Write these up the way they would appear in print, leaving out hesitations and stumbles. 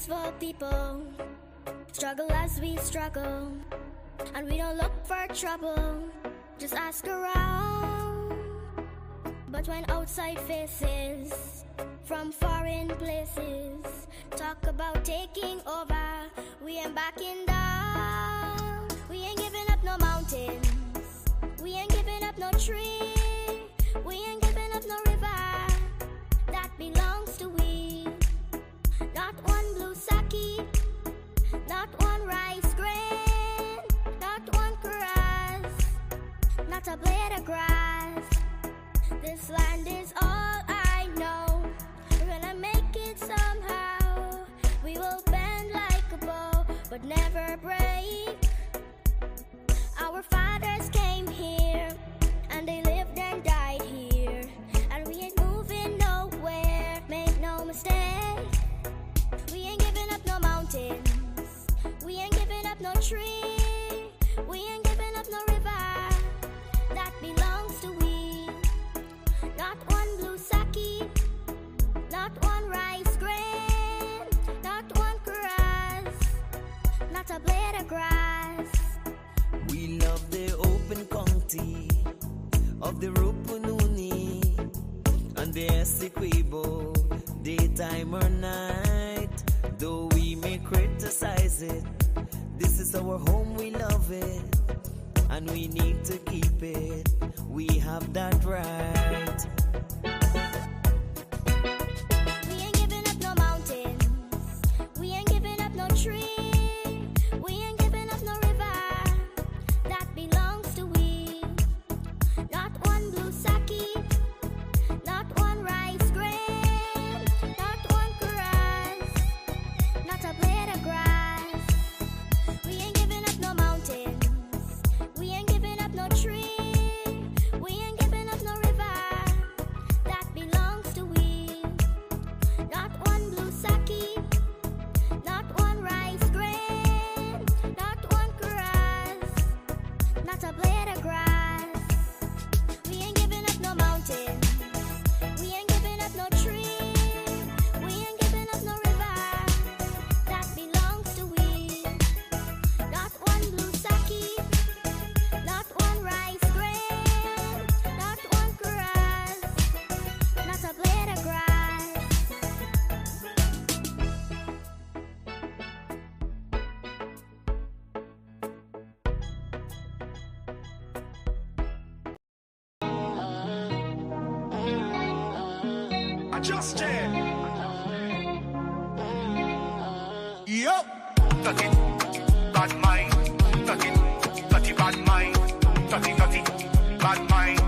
peaceful people struggle as we struggle, and we don't look for trouble, just ask around. But when outside faces from foreign places talk about taking over, we ain't backing down. We ain't giving up no mountains, we ain't giving up no tree, we ain't giving up no river that belongs to we. Not one blue sake, not one rice grain, not one grass, not a blade of grass. This land is all I know. We're gonna make it somehow. We will bend like a bow, but never break. Our fathers came here, and they lived and died here, and we ain't moving nowhere, make no mistake. We ain't giving up no mountains, we ain't giving up no tree, we ain't giving up no river that belongs to we. Not one blue sake, not one rice grain, not one grass, not a blade of grass. We love the open county of the Rupununi and the Essequibo, daytime or night. Though we may criticize it, this is our home, we love it, and we need to keep it. We have that right. We ain't giving up no mountains, we ain't giving up no tree, we ain't giving up no river that belongs to we. Not one blue sake, not one rice grain, not one grass, not a blade of grass. We ain't giving up no mountains, we ain't giving up no tree, we ain't giving up no river that belongs to we. Not one blue sake, not one rice grain, not one grass, not a blade of grass. We ain't giving up no mountains, we ain't giving up no tree, we ain't giving up no river that belongs to we. Not one blue sake, not one rice grain, not one grass, not a blade of grass. Just check. Yup. Dirty, bad mind. Dirty, dirty, bad mind. Dirty, dirty, bad mind.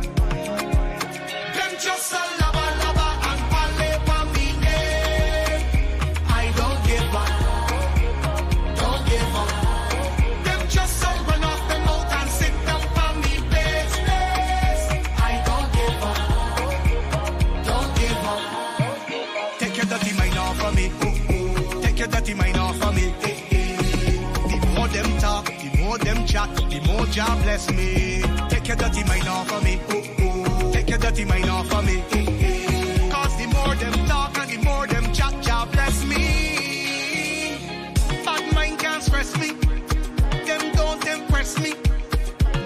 Them just a lava, lava and pale for me. I don't give up. Don't give up. Them just a run off the mouth and sit down for me business. I don't give up. Don't give up. Take your dirty mind off of me. Take your dirty mind off of me. The more them talk, the more them chat, the more Jah bless me. Take your dirty mind off of me. Take your dirty mind off of me. Cause the more them talk and the more them chat, Jah bless me. Bad mind can't stress me. Them don't impress me.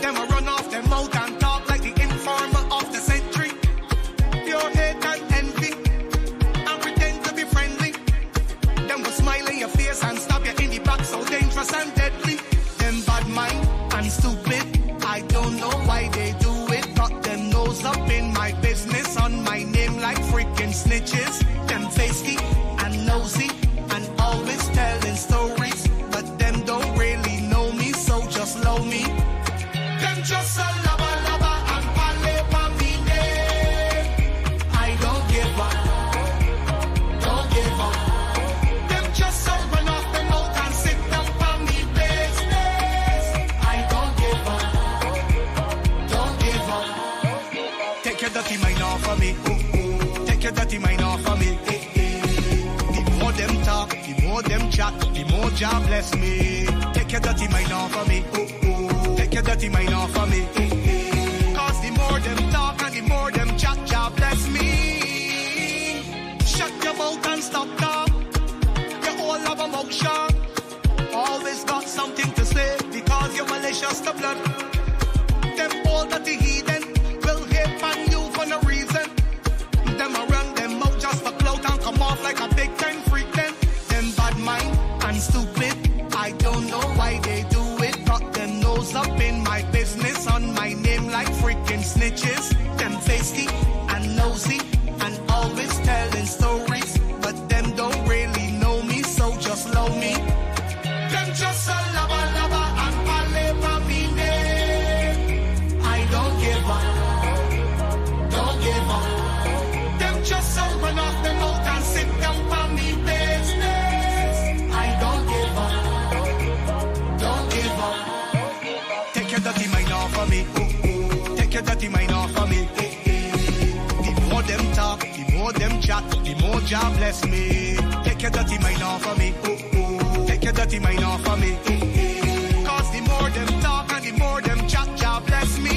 Them a run off their mouth and talk like the informer of the century. Pure hate and envy and pretend to be friendly. Them will smile in your face and stab you in the back, so dangerous and deadly. Them bad mind and stupid, I don't know why they do it. Got them nose up in my business, on my name like freaking snitches. Them tasty and nosy and always telling stories, but them don't really know me, so just love me. Them just a lava, lava and pale for me. I don't give up. Don't give up. Them just so run off the mouth and sit down for me business. I don't give up. Don't give up. Take your dirty mind off of me. Take your dirty mind off of me. The more them talk, the more them chat, the more Jah bless me. Take your dirty mind off of me. Take your dirty mind off of me. Cause the more them talk and the more them chat, Jah bless me. Shut your mouth and stop talk. You all have a just the blood. Them all that the heathen will hate on you for no reason. Them around them out just for clout and come off like a big time freak then. Them bad mind and stupid, I don't know why they do it. Got them nose up in my business, on my name like freaking snitches. Them feisty and nosy and always telling stories, but them don't really know me, so just love me. Them just a lover and pale for me name. I don't give up, don't give up. Them just a run off the mouth and sit down for me business. I don't give up, don't give up. Take your dirty mind off of me, take your dirty mind off of me. The more them talk, the more them chat, the more Jah bless me. Take your dirty mind off of me, take your dirty mind off of me. Cause the more them talk and the more them chat, Jah bless me.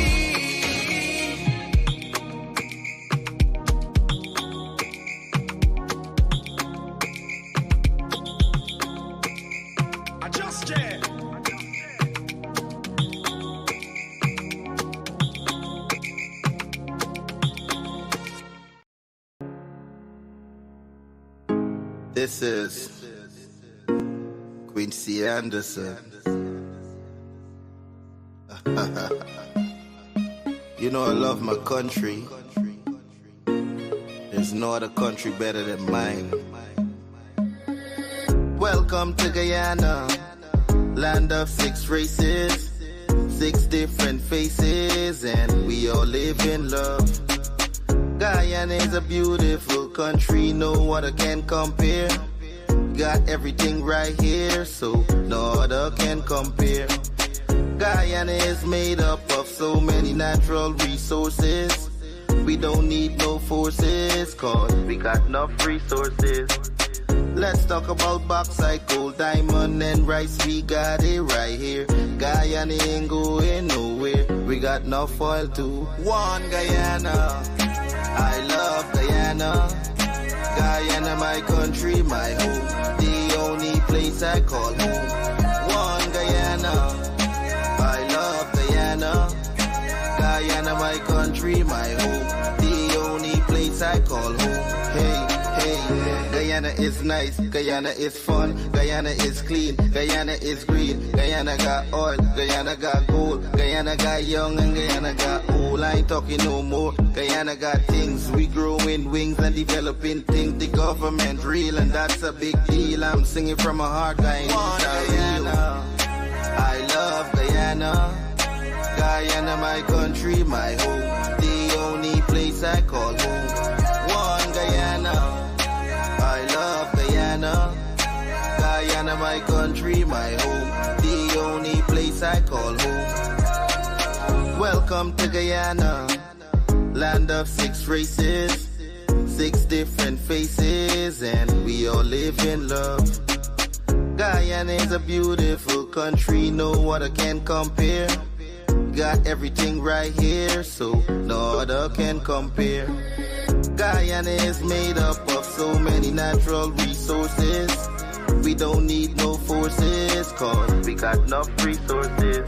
I just jam. This is Quincy Anderson. You know I love my country. There's no other country better than mine. Welcome to Guyana, land of 6 races, 6 different faces, and we all live in love. Guyana is a beautiful country, no other can compare. Got everything right here, so no other can compare. Guyana is made up of so many natural resources. We don't need no forces, cause we got enough resources. Let's talk about bauxite, gold, diamond, and rice. We got it right here. Guyana ain't going nowhere. We got enough oil too. One Guyana, I love Guyana. Guyana, my country, my home. The only place I call home. One Guyana, I love Guyana. Guyana, my country, my home. The only place I call home. Hey, hey, Guyana is nice, Guyana is fun, Guyana is clean, Guyana is green, Guyana got oil, Guyana got gold, Guyana got young and Guyana got old. I ain't talking no more. Guyana got things, we growing wings and developing things. The government real and that's a big deal. I'm singing from my heart, Guyana. I love Guyana. Guyana, my country, my home. The only place I call home. One Guyana. I love Guyana. Guyana, my country, my home. The only place I call home. Welcome to Guyana, land of 6 races, 6 different faces, and we all live in love. Guyana is a beautiful country, no other can compare. Got everything right here, so no other can compare. Guyana is made up of so many natural resources. We don't need no forces, cause we got enough resources.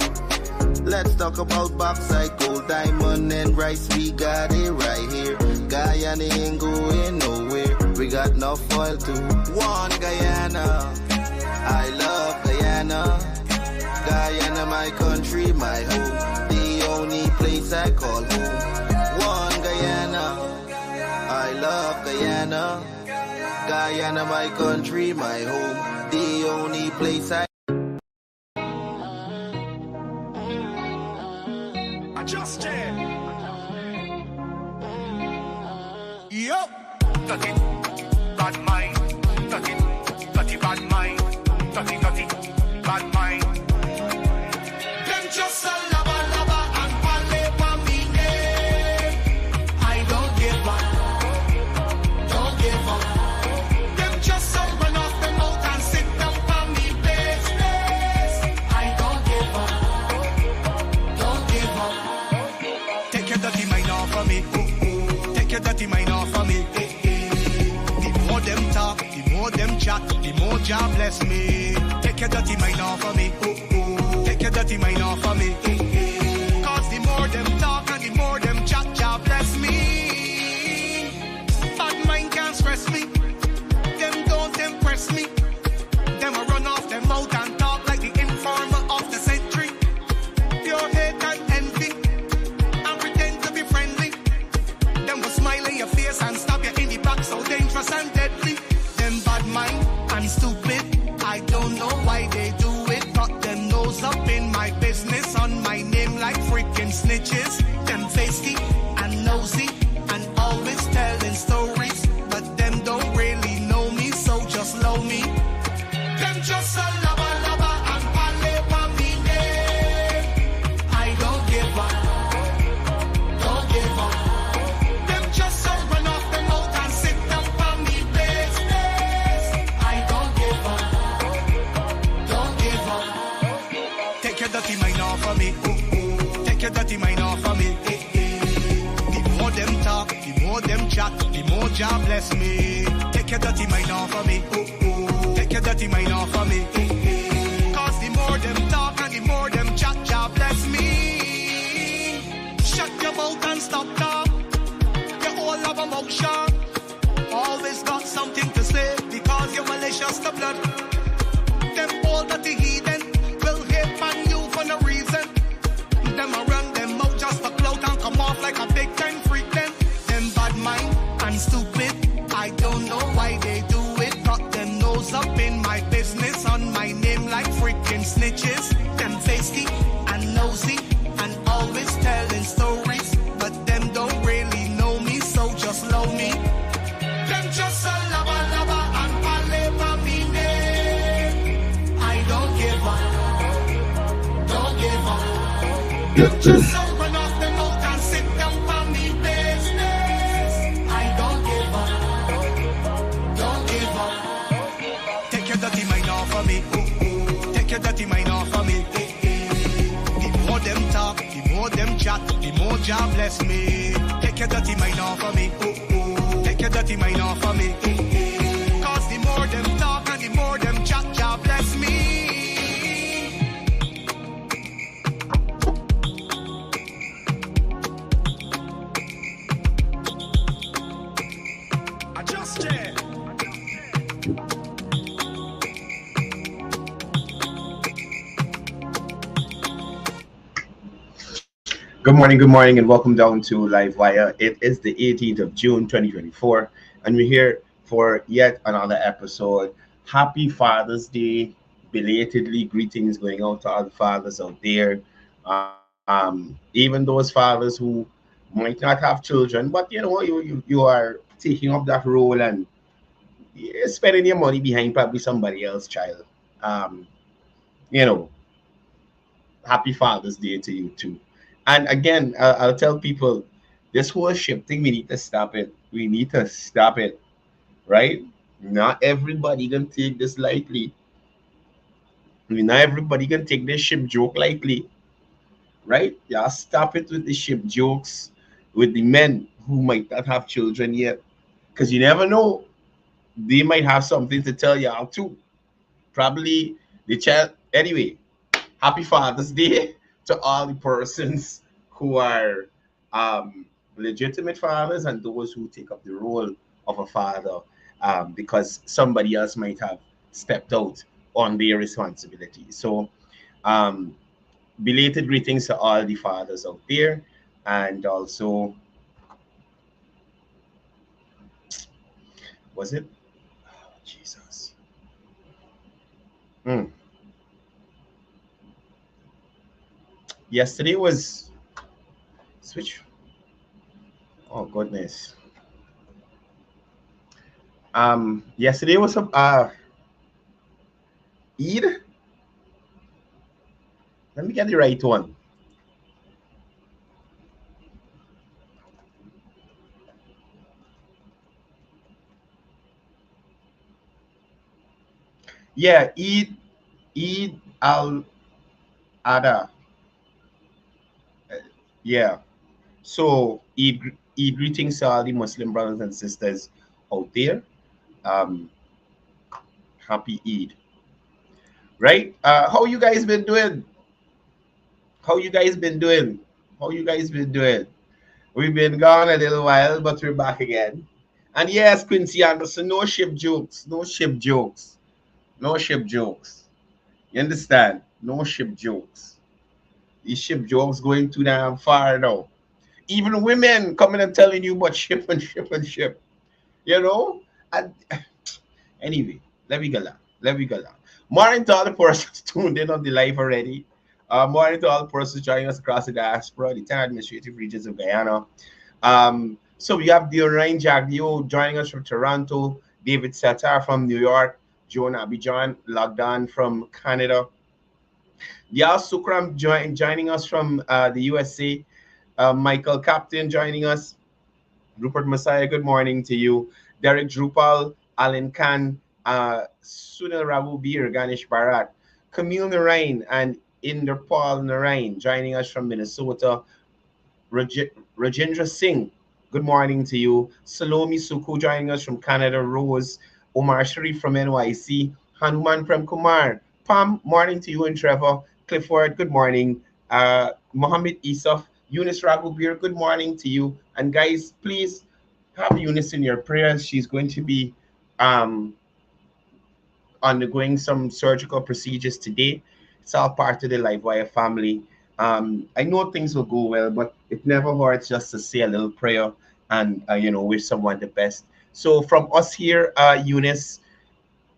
Let's talk about bauxite, gold, diamond, and rice. We got it right here. Guyana ain't going nowhere. We got enough oil too. One Guyana, I love Guyana. Guyana, my country, my home. The only place I call home. One Guyana, I love Guyana. Guyana, my country, my home. The only place I Just jam. Yup. Dirty, bad mind. Dirty, dirty, bad mind. Dirty, dirty, bad mind. Them just a lover and pale for me name. I don't give up, don't give up. Them just a run off the mouth and sit down for me business. I don't give up, don't give up. Take your dirty mind off of me. Take your dirty mind off of me. The more them talk, the more them chat, the more Jah bless me. Take your dirty mind off of me. Take Take your dirty mind off of me. Cause the more them talk and the more them chat, Jah bless me. Bad mind can't stress me. Them don't impress me. Them a run off them mouth and talk like the informer of the century. Pure hate and envy and pretend to be friendly. Them will smile in your face and stab you in the back, so dangerous and deadly. Them bad mind and stupid, I don't know why they do it. Got them nose up in my business, on my name like freaking snitches. Them feisty and nosy and always telling stories, but them don't really know me, so just love me. Them just a lava lava and pale for me name. I don't give up, don't give up. Them just a run off the mouth and sit down for me business. I don't give up, don't give up. Take your dirty mind off of me. Take your dirty mind off of me. The more them talk, the more them chat, the more Jah bless me. Take your dirty mind off of me. Take your dirty mind off of me. Cause the more them talk and the more them chat, Jah bless me. Shut your mouth and stop talk. You all have a mouth sharp. Always got something to say because you're malicious to blood. Them all that the heathen will hate on you for no reason. Them around them mouth just a clout and come off like a big time freak. Them bad mind and stupid, I don't know why they do it. Got them nose up in my business, on my name like freaking snitches. Them feisty and nosy and always telling stories, but them don't really know me, so just love me. Them just a lava lava and pale for me name. I don't give up, don't give up. Them just a run off the mouth and sit down for me business. I don't give up, don't give up. Take your dirty mind off of me. Take your dirty mind off of me. The more them talk, the more them chat, the more Jah bless me. Take your dirty mind off of me. Take your dirty mind off of me. Cause the more them talk and the more them chat, Jah bless me. Adjust it. Good morning, and welcome down to Livewire. It is the 18th of June, 2024, and we're here for yet another episode. Happy Father's Day. Belatedly, greetings going out to all the fathers out there. Even those fathers who might not have children, but you are taking up that role and you're spending your money behind probably somebody else's child. Happy Father's Day to you too. And again, I'll tell people, this whole ship thing, we need to stop it. We need to stop it, right? Not everybody can take this lightly. Not everybody can take this ship joke lightly, right? Yeah, stop it with the ship jokes with the men who might not have children yet. Because you never know, they might have something to tell y'all too. Probably the child. Anyway, happy Father's Day to all the persons who are legitimate fathers and those who take up the role of a father because somebody else might have stepped out on their responsibility. So belated greetings to all the fathers out there, and also, was it? Oh, Jesus. Yesterday was switch. Oh goodness. Yesterday was a Eid. Let me get the right one. Yeah, Eid al-Adha. Yeah. So Eid greetings to all the Muslim brothers and sisters out there. Happy Eid. Right? How you guys been doing? How you guys been doing? How you guys been doing? We've been gone a little while, but we're back again. And yes, Quincy Anderson, no ship jokes, no ship jokes, no ship jokes. You understand? No ship jokes. These ship jokes going too damn far now. Even women coming and telling you about ship and ship and ship. You know? And anyway, let me go on. Let me go on. Morning to all the persons tuned in on the live already. Morning to all the persons joining us across the diaspora, the 10 administrative regions of Guyana. So we have Diorine Jagdio joining us from Toronto, David Satar from New York, Joan Abidjan Lagdan from Canada, Yal Sukram joining us from the USA, Michael Captain joining us, Rupert Messiah, good morning to you, Derek Drupal, Alan Khan, Sunil Ravu Bir, Ganesh Bharat, Camille Narain, and Inderpal Narain joining us from Minnesota, Rajendra Singh, good morning to you. Salomi Suku joining us from Canada. Rose, Omar Sharif from NYC. Hanuman Prem Kumar. Pam, morning to you and Trevor. Clifford, good morning. Mohammed Isaf, Eunice Raghubir, good morning to you. And guys, please have Eunice in your prayers. She's going to be um, undergoing some surgical procedures today. It's all part of the Livewire family. I know things will go well, but it never hurts just to say a little prayer and wish someone the best. So from us here, Eunice,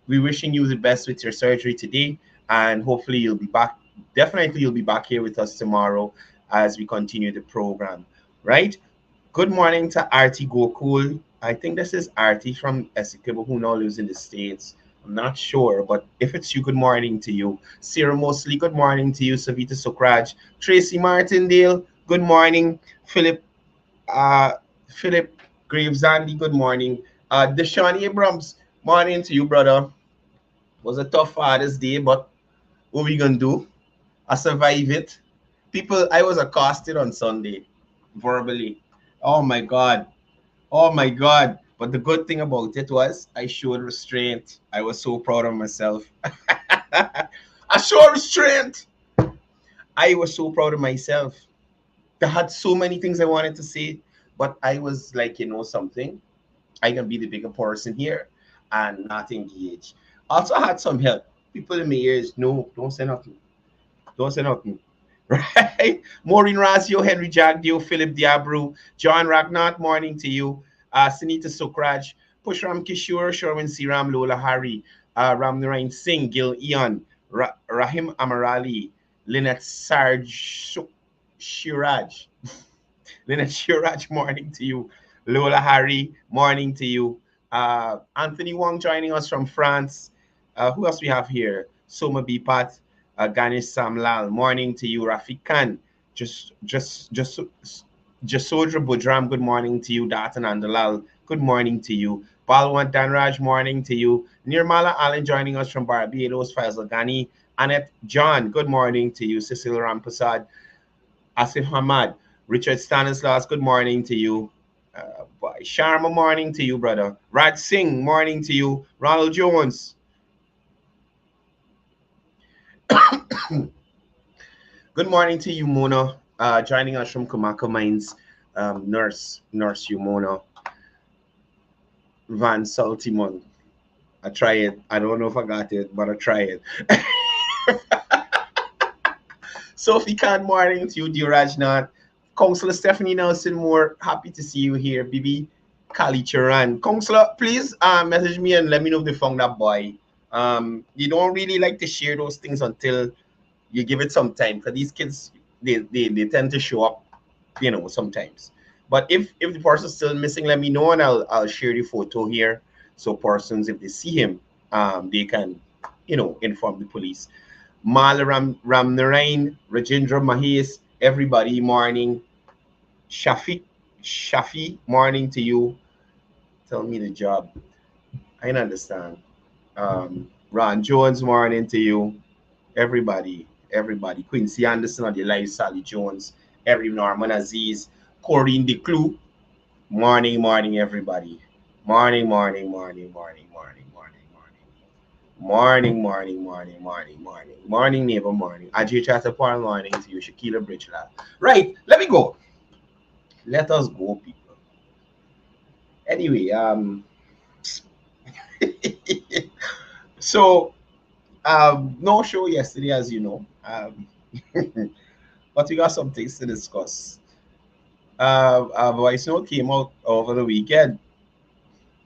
we're wishing you the best with your surgery today, and hopefully you'll be back. Definitely, you'll be back here with us tomorrow as we continue the program. Right? Good morning to Artie Gokul. I think this is Artie from Essequibo who now lives in the States. I'm not sure, but if it's you, good morning to you. Sarah Mosley, good morning to you. Savita Sokraj. Tracy Martindale, good morning. Uh, Philip Graves Andy, good morning. Deshaun Abrams, morning to you, brother. Was a tough Father's Day, but what we gonna do? I survived it. People, I was accosted on Sunday, verbally. Oh my God. Oh my God. But the good thing about it was I showed restraint. I was so proud of myself. I showed restraint. I was so proud of myself. I had so many things I wanted to say, but I was like, something. I can be the bigger person here and not engage. Also, I had some help. People in my ears, no, don't say nothing. Don't say nothing. Right? Maureen Razio, Henry Jagdio, Philip Diabru, John Ragnat, morning to you. Sunita Sokraj, Pushram Kishore, Sherwin Siram, Lola Hari, Ram Narain Singh, Gil Eon, Rahim Amarali, Lynette Sarj Shiraj. Lynette Shiraj, morning to you. Lola Hari, morning to you. Anthony Wong joining us from France. Who else we have here? Soma Bipat, Ganesh Samlal, morning to you. Rafiq Khan, Jasodra Budram, good morning to you. Datan Andalal, good morning to you. Balwant Danraj, morning to you. Nirmala Allen joining us from Barbados. Faisal Ghani. Annette John, good morning to you. Cecil Rampasad, Asif Hamad, Richard Stanislas, good morning to you. Sharma, morning to you, brother. Raj Singh, morning to you. Ronald Jones. Good morning to you, Mona. Joining us from Kumaka Mines, nurse Umona. Van Saltimon. I try it. I don't know if I got it, but I try it. Sophie Khan, morning to you, dear Rajnath. Counselor Stephanie Nelson Moore, happy to see you here. Bibi Kali Charan. Counselor, please message me and let me know if they found that boy. You don't really like to share those things until you give it some time, because these kids, they tend to show up, sometimes. But if the person's still missing, let me know and I'll share the photo here. So persons, if they see him, they can, inform the police. Mal Ram Narain, Rajendra Mahis, everybody, morning. Shafi, morning to you. Tell me the job. I don't understand. Ron Jones, morning to you. Everybody. Quincy Anderson on the live, Sally Jones, every Norman Aziz, Corinne DeClue. Morning, everybody. Morning. Morning, neighbor, morning. Ajay Chatterpar, morning to you, Shakila Bridgela. Right, let me go. Let us go, people. Anyway, so no show yesterday, as you know. But we got some things to discuss. A voice note came out over the weekend.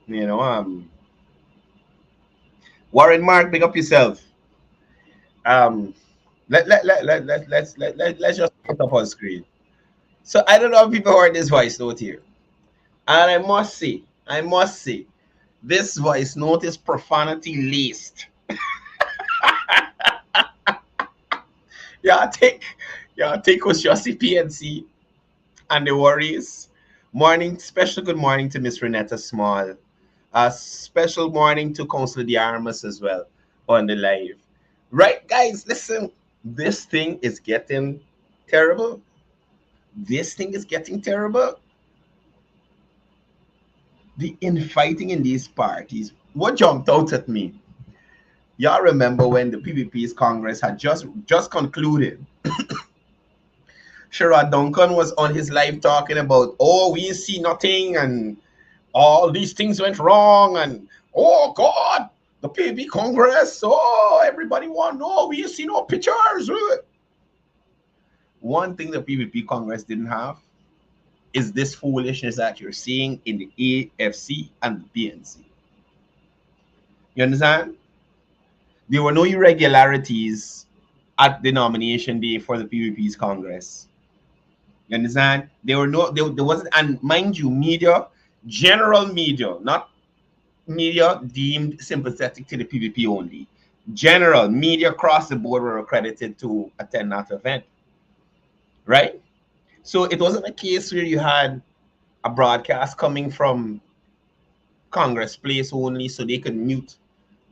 You know, Warren Mark, pick up yourself. Let's just put up on screen. So I don't know if people heard this voice note here. And I must say, this voice note is profanity laced. take us your PNC and the worries. Special good morning to Miss Renetta Small. A special morning to Councillor Diarmas as well on the live. Right, guys, listen. This thing is getting terrible. The infighting in these parties. What jumped out at me? Y'all remember when the PPP's Congress had just concluded? Sherrod Duncan was on his live talking about, oh, we see nothing and all these things went wrong and, oh, God, the PPP Congress, oh, everybody want to know, we see no pictures. One thing the PPP Congress didn't have is this foolishness that you're seeing in the AFC and the PNC. You understand? There were no irregularities at the nomination day for the PPP's Congress. You understand? There wasn't, and mind you, general media, not media deemed sympathetic to the PPP only. General media across the board were accredited to attend that event. Right? So it wasn't a case where you had a broadcast coming from Congress Place only so they could mute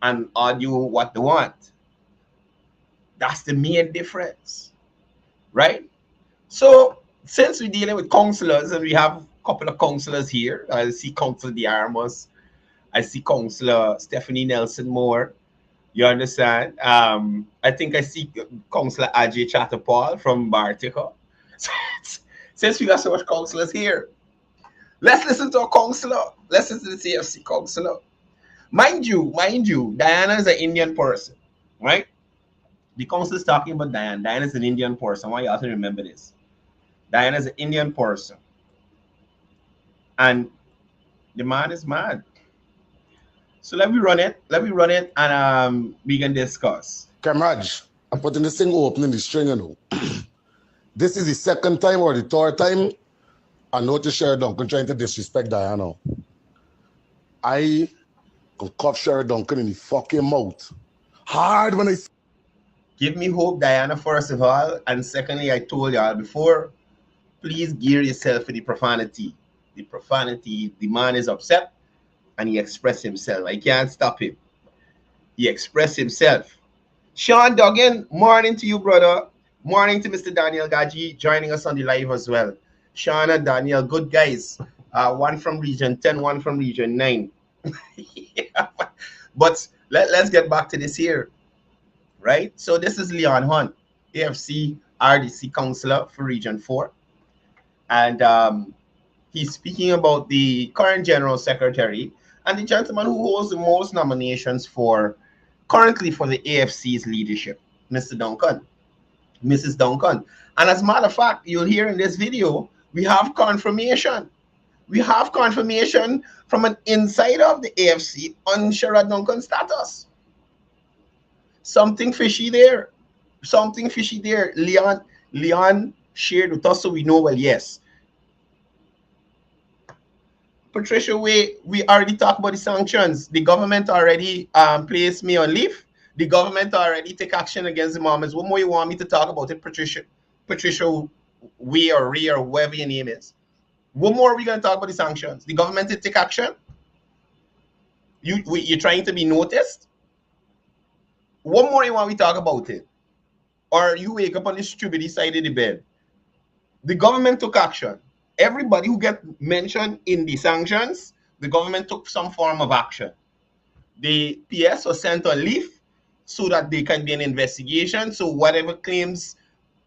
and argue what they want. That's the main difference. Right? So since we're dealing with councillors, and we have a couple of councillors here, I see Councillor Diarmas, I see Councillor Stephanie Nelson Moore. You understand? I think I see Councillor Ajay Chatterpal from Bartica. Since we got so much councillors here, let's listen to a councillor. Let's listen to the CFC councillor. Mind you, Diana is an Indian person, right? The council is talking about Diana. Diana is an Indian person. I want you all to remember this. Diana is an Indian person. And the man is mad. So let me run it and we can discuss. Kamraj, I'm putting this thing open in the string, you know. This is the second time or the third time I noticed Sherrod Duncan trying to disrespect Diana. I can cuff Sherrod Duncan in the fucking mouth. Hard when I... Give me hope, Diana, first of all. And secondly, I told y'all before, please gear yourself for the profanity. The man is upset and he expressed himself. I can't stop him. He expressed himself. Sean Duggan, morning to you, brother. Morning to Mr. Daniel Gaji joining us on the live as well. Sean and Daniel, good guys. One from Region 10, one from Region 9. Yeah. But let's get back to this here. Right? So this is Leon Hunt, AFC RDC Councillor for Region 4. And he's speaking about the current General Secretary and the gentleman who holds the most nominations currently for the AFC's leadership, Mr. Duncan. Mrs. Duncan. And as a matter of fact, you'll hear in this video, we have confirmation. We have confirmation from an insider of the AFC on Sherrod Duncan's status. Something fishy there. Leon shared with us so we know, well, yes. Patricia, we already talked about the sanctions. The government already placed me on leave. The government already take action against the Mormons. What more you want me to talk about it, Patricia? Patricia, we or Rhea or whoever your name is. What more are we going to talk about the sanctions? The government did take action? You're trying to be noticed? What more you want me to talk about it? Or you wake up on the stupid side of the bed? The government took action. Everybody who get mentioned in the sanctions, the government took some form of action. The PS was sent on leave so that there can be an investigation. So whatever claims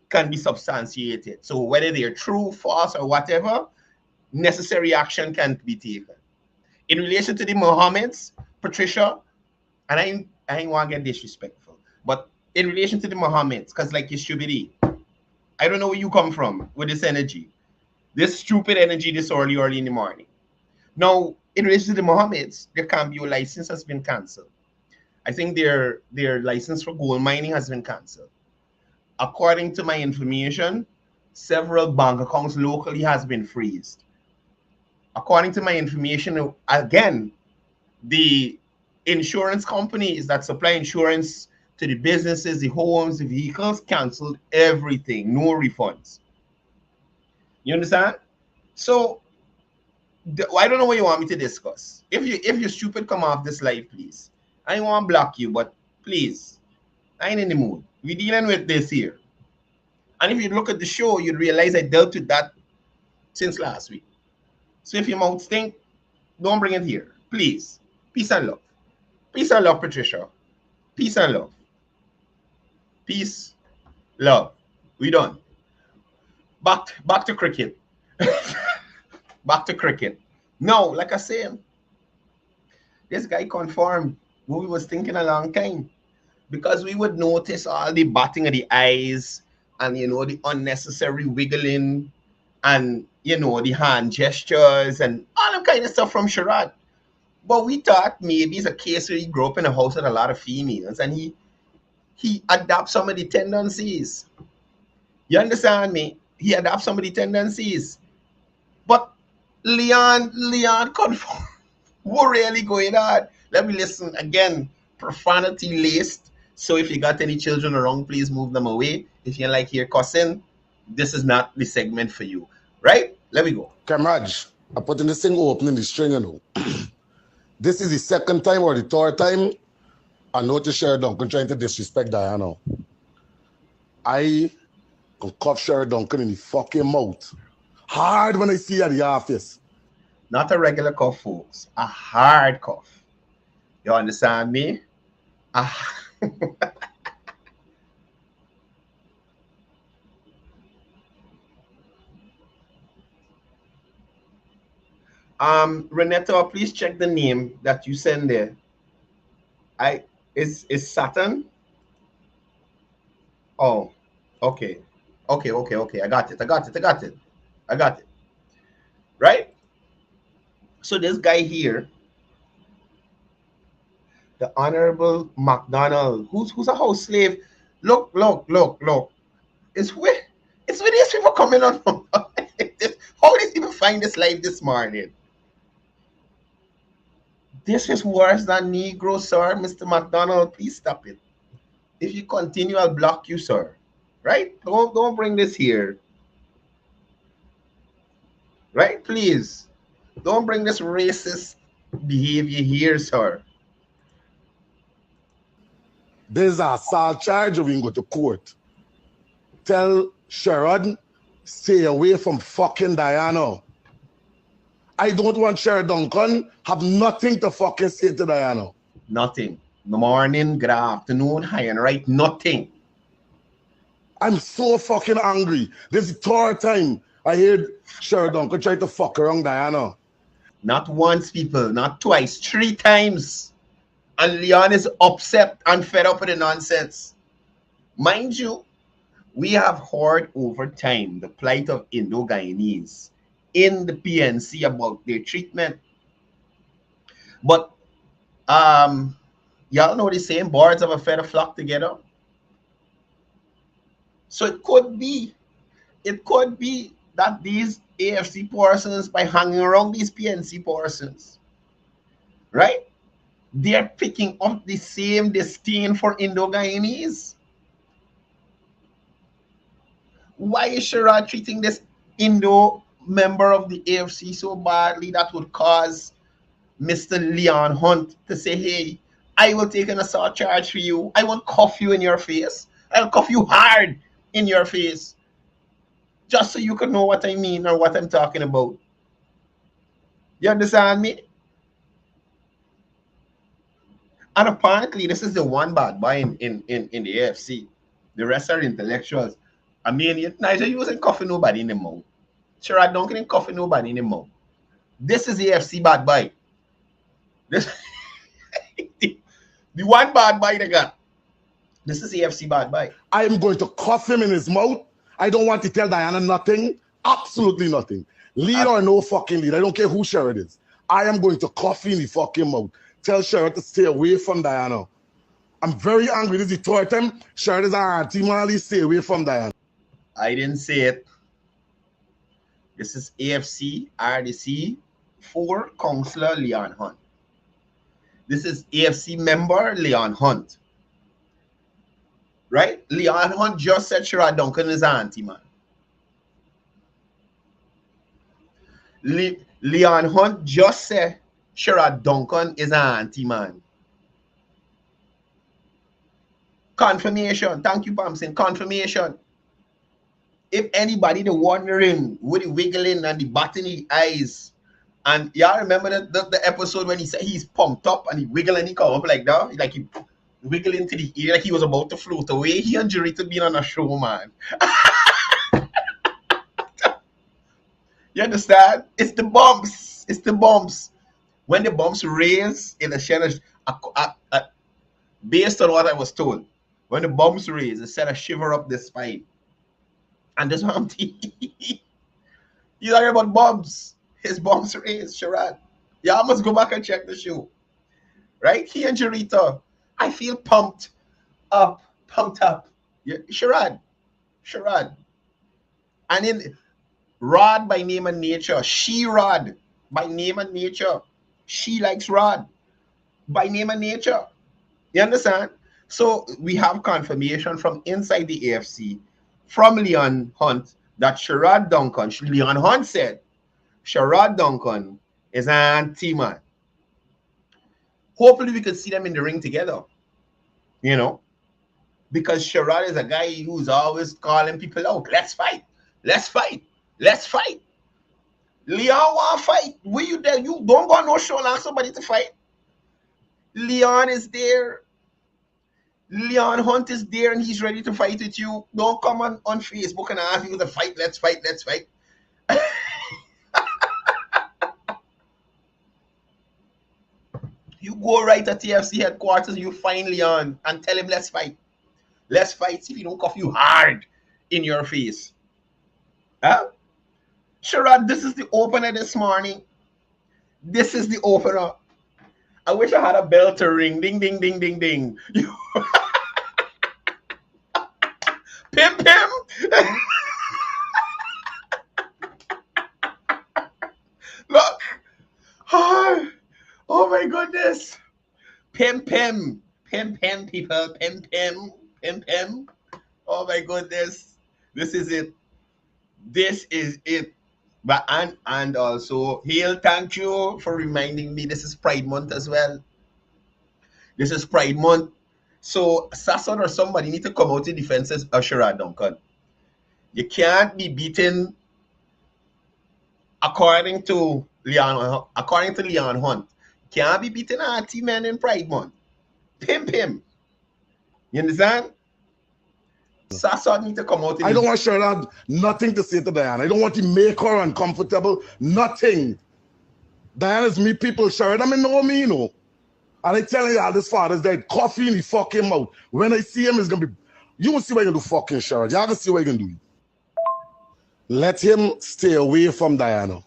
can be substantiated. So whether they're true, false, or whatever, necessary action can be taken. In relation to the Mohammeds, Patricia, and I ain't want to get disrespectful, but in relation to the Mohammeds, because like you should be, I don't know where you come from with this energy, this stupid energy this early in the morning. Now, in relation to the Mohammeds, their Cambio license has been cancelled. I think their license for gold mining has been cancelled. According to my information, several bank accounts locally has been freezed. According to my information, again, the insurance companies that supply insurance to the businesses, the homes, the vehicles, canceled everything, no refunds. You understand? So I don't know what you want me to discuss. If you're stupid, come off this live, please. I don't want to block you, but please, I ain't in the mood. We're dealing with this here. And if you look at the show, you'd realize I dealt with that since last week. So if your mouth stink, don't bring it here. Please. Peace and love. Peace and love, Patricia. Peace and love. Peace, love. We done. Back to cricket. Back to cricket. No, like I said, this guy confirmed what we was thinking a long time. Because we would notice all the batting of the eyes and, the unnecessary wiggling and, the hand gestures and all that kind of stuff from Sherrod. But we thought maybe it's a case where he grew up in a house with a lot of females and he adopts some of the tendencies. You understand me? He adopts some of the tendencies. But Leon confirmed what really going on. Let me listen again. Profanity laced. So if you got any children around, please move them away. If you like hear cussing, this is not the segment for you. Right? Let me go. Camraj, I put in this thing opening the string, This is the second time or the third time I noticed Sherry Duncan trying to disrespect Diana. I can cuff Sherry Duncan in the fucking mouth. Hard when I see her at the office. Not a regular cough, folks. A hard cough. You understand me? Renetta, please check the name that you send there. Is Saturn? Oh, okay. Okay. I got it. Right? So this guy here, the Honorable McDonald, who's a house slave. Look. It's where these people coming on from. How did people find this live this morning? This is worse than Negro, sir. Mr. McDonald, please stop it. If you continue, I'll block you, sir. Right? Don't bring this here. Right? Please. Don't bring this racist behavior here, sir. There's a assault charge we can go to court. Tell Sherrod, stay away from fucking Diana. I don't want Sherry Duncan have nothing to fucking say to Diana. Nothing. Good morning, good afternoon, hi and right, nothing. I'm so fucking angry. This is the third time I heard Sherry Duncan try to fuck around Diana. Not once, people, not twice, 3 times. And Leon is upset and fed up with the nonsense. Mind you, we have heard over time the plight of Indo-Guyanese in the PNC about their treatment. But y'all know the saying, birds of a feather flock together. So it could be that these AFC persons, by hanging around these PNC persons, right, they're picking up the same disdain for Indo-Guyanese. Why is Sherrod treating this Indo member of the AFC so badly that would cause Mr. Leon Hunt to say, hey, I will take an assault charge for you. I won't cuff you in your face. I'll cuff you hard in your face. Just so you can know what I mean or what I'm talking about. You understand me? And apparently, this is the one bad boy in the AFC. The rest are intellectuals. I mean, Niger using coffee nobody in the mouth. Sherrod Duncan ain't coffee nobody in the mouth. This is the AFC bad boy. This the one bad boy they got. This is the AFC bad boy. I am going to cuff him in his mouth. I don't want to tell Diana nothing. Absolutely nothing. Lead or no fucking lead. I don't care who Sherrod is. I am going to cuff him in the fucking mouth. Tell Sherrod to stay away from Diana. I'm very angry. This is the third time Sherrod is an anti-Mali. Stay away from Diana. I didn't say it. This is AFC RDC 4 Councillor Leon Hunt. This is AFC member Leon Hunt. Right? Leon Hunt just said Sherrod Duncan is an anti-man. Leon Hunt just said Sherrod Duncan is an anti-man. Confirmation. Thank you, Pamson. Confirmation. If anybody the wondering with the wiggling and the batting eyes, and y'all remember the episode when he said he's pumped up and he wiggle and he come up like that, like he wiggle into the air like he was about to float away. He and Jarita being on a show, man. You understand? It's the bumps. It's the bumps. When the bumps raise in the shadow, based on what I was told, when the bumps raise, it set a shiver up the spine. And this one, he's talking about bumps. His bumps raise, Sherrod. Y'all must go back and check the show. Right? He and Jarita, I feel pumped up. Yeah, Sherrod. And in Rod by name and nature, she Rod by name and nature. She likes Rod by name and nature. You understand? So we have confirmation from inside the AFC, from Leon Hunt, that Sherrod Duncan, Leon Hunt said, Sherrod Duncan is an anti-man. Hopefully we could see them in the ring together. You know? Because Sherrod is a guy who's always calling people out. Let's fight. Let's fight. Let's fight. Leon want to fight. Were you there? You don't go on no show and ask somebody to fight. Leon is there. Leon Hunt is there and he's ready to fight with you. Don't come on Facebook and ask you to fight. Let's fight. Let's fight. You go right at TFC headquarters, you find Leon and tell him, let's fight. Let's fight. See if he don't cuff you hard in your face. Huh? Sherrod, this is the opener this morning. This is the opener. I wish I had a bell to ring. Ding, ding, ding, ding, ding. Pim, pim. Look. Oh my goodness. Pim, pim. Pim, pim, people. Pim, pim. Pim, pim. Oh my goodness. This is it. This is it. But and also, Hale, thank you for reminding me this is Pride Month as well. This is Pride Month. So Sasson or somebody need to come out in defense of Sherrod Duncan. You can't be beaten according to Leon Hunt. Can't be beaten anti-men in Pride Month. Pim. You understand? Sasson need to come out. I don't want Sherrod nothing to say to Diana. I don't want to make her uncomfortable. Nothing. Diana's me people. Sherrod, I mean, know me, you know. And I tell you all this father's dead. Coffee in the fucking mouth. When I see him, it's going to be... You will see what you do fucking Sherrod. Y'all can see what you can do. Let him stay away from Diana.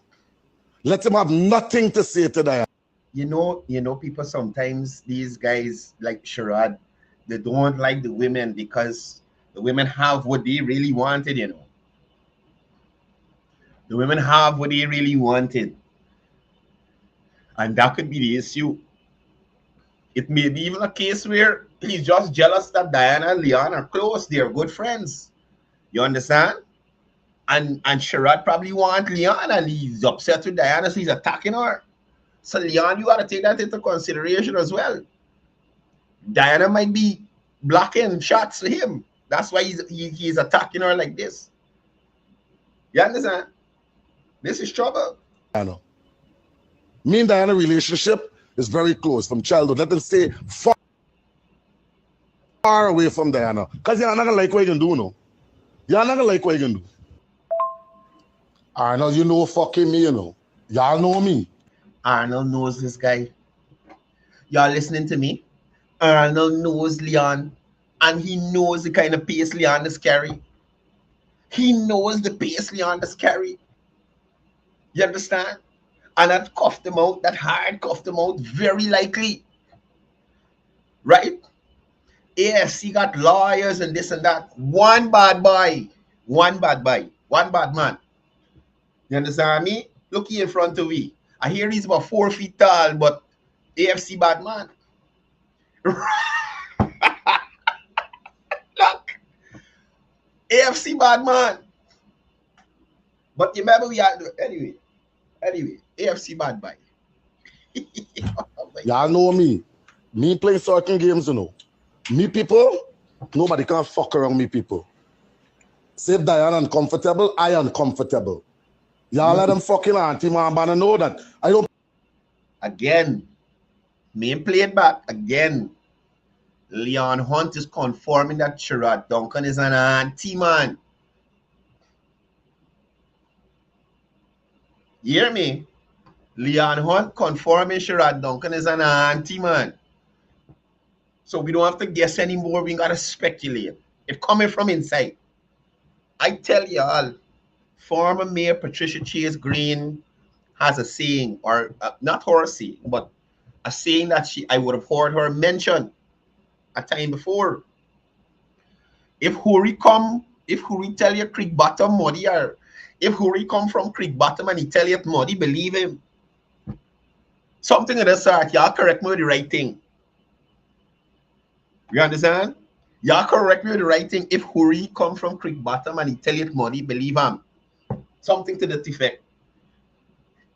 Let him have nothing to say to Diana. You know, people sometimes, these guys like Sherrod, they don't like the women because the women have what they really wanted, you know. The women have what they really wanted. And that could be the issue. It may be even a case where he's just jealous that Diana and Leon are close. They're good friends. You understand? And Sherrod probably wants Leon and he's upset with Diana, so he's attacking her. So Leon, you got to take that into consideration as well. Diana might be blocking shots for him. That's why he's attacking her like this. You understand? This is trouble. I know. Me and Diana relationship is very close from childhood. Let them say fuck far away from there now. Because you're not gonna like what you can do, no. You're not gonna like what you can do. Arnold, you know fucking me, you know. Y'all know me. Arnold knows this guy. Y'all listening to me? Arnold knows Leon, and he knows the kind of pace Leon is carry. He knows the pace Leon is carry. You understand? And that cuffed him out, that hard cuffed him out, very likely. Right? AFC got lawyers and this and that. One bad boy. One bad boy. One bad man. You understand me? Look here in front of me. I hear he's about 4 feet tall, but AFC bad man. Look. AFC bad man. But you remember we had anyway, AFC bad boy. Y'all know me. Me play certain games, you know. Me people, nobody can fuck around me people. Save Diane uncomfortable, I uncomfortable. Y'all let them fucking auntie man banner know that. I don't. Again, me play it back. Again, Leon Hunt is confirming that Sherrod Duncan is an auntie man. You hear me? Leon Hunt confirming Sherrod Duncan is an auntie man. So we don't have to guess anymore. We gotta speculate. It's coming from inside. I tell y'all, former Mayor Patricia Chase Green has a saying, or not her saying, but a saying that I would have heard her mention a time before. If Hurry tell you Creek Bottom muddy, or if Hurry come from Creek Bottom and he tell you it's muddy, believe him. Something of the sort. Y'all correct me with the right thing. You understand? Y'all correct me with the right thing. If Hurry come from Creek Bottom and he tell you it's muddy, believe him. Something to that effect.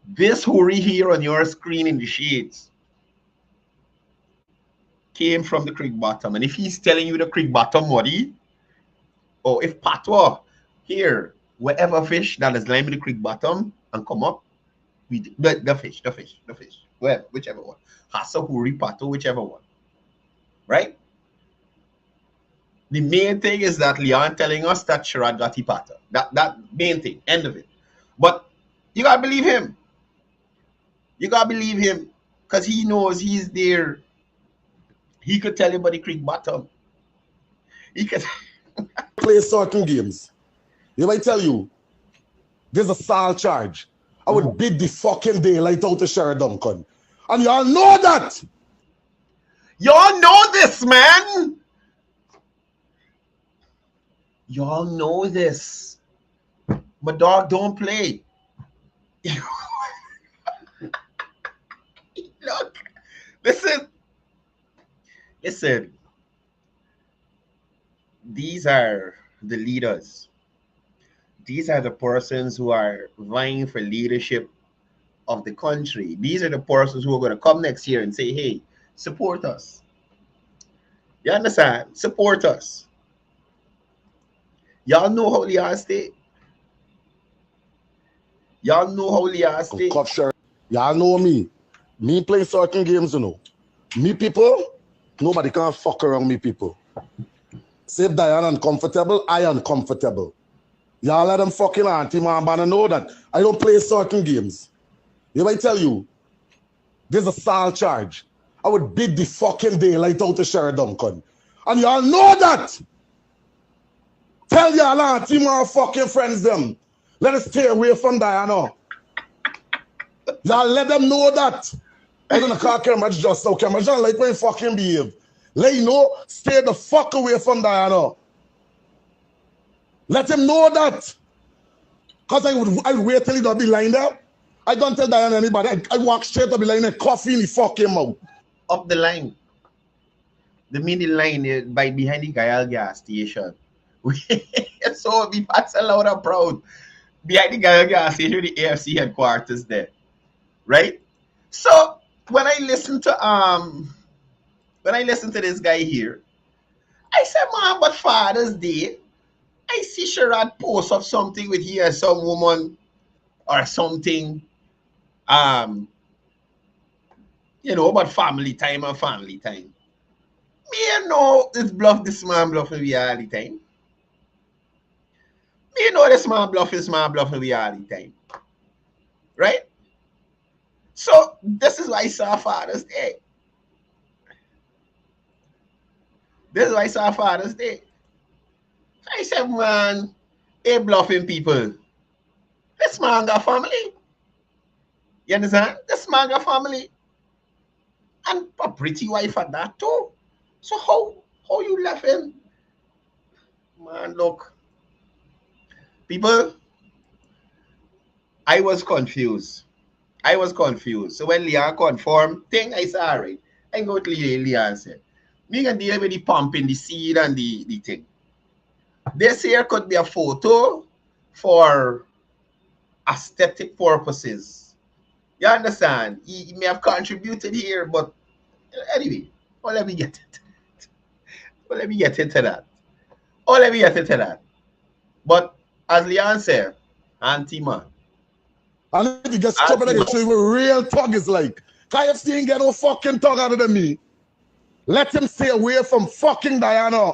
This Hurry here on your screen in the shades came from the Creek Bottom. And if he's telling you the Creek Bottom muddy, or if Patois here, wherever fish that is lying in the Creek Bottom and come up, the fish, well, whichever one. Hassa, Hurry, Pato, whichever one. Right? The main thing is that Leon telling us that Sherrod got Ipata. That main thing, end of it. But you gotta believe him. You gotta believe him, because he knows he's there. He could tell you about the Creek Bottom. He could play certain games. If I tell you, there's a SAL charge, I would beat the fucking daylight out of Sherrod Duncan. And y'all know that. Y'all know this, man. Y'all know this. My dog don't play. Look, listen. These are the leaders. These are the persons who are vying for leadership of the country. These are the persons who are going to come next year and say, hey, support us. You understand? Support us. Y'all know how Leon stay. Y'all know how Leon stay. Y'all know me. Me play certain games, you know. Me people, nobody can fuck around me people. Save Diane uncomfortable, I uncomfortable. Y'all let them fucking auntie man banner know that I don't play certain games. If I tell you, there's a SAL charge, I would beat the fucking daylight out of Sherrod Duncan. And y'all know that. Tell y'all auntie man fucking friends them. Let us stay away from Diana. Y'all let them know that. I'm gonna call Cambridge just now. Cambridge don't like when you fucking behave. Let you know, stay the fuck away from Diana. Let him know that. Because I wait till he don't be lined up. I don't tell Diana anybody. I walk straight up the line and coffee in the fucking mouth. Up the line. The mini line by behind the Gayal gas station. So we pass a loud and proud. Behind the Gayal gas station, the AFC headquarters there. Right? So when I listen to this guy here, I said, man, but Father's Day, I see Sherrod post of something with here, some woman or something, about family time and family time. Me know this man bluffing we all the time. Me know this man bluffing we all the time. Right? So this is why I saw Father's Day. This is why I saw Father's Day. I said, man, hey bluffing people. This man got family. You understand? This man got family. And a pretty wife at that too. So how you left him? Man, look. People, I was confused. So when Leon confirmed, thing I sorry. I go to Leon said, me can deal with the pumping, the seed and the thing. This here could be a photo for aesthetic purposes. You understand? He may have contributed here, but anyway, let me get it. Let me get into that. But as Leon said, Auntie man. And if you get stupid, I can show you what real thug is like. KFC ain't get no fucking thug out of me. Let him stay away from fucking Diana.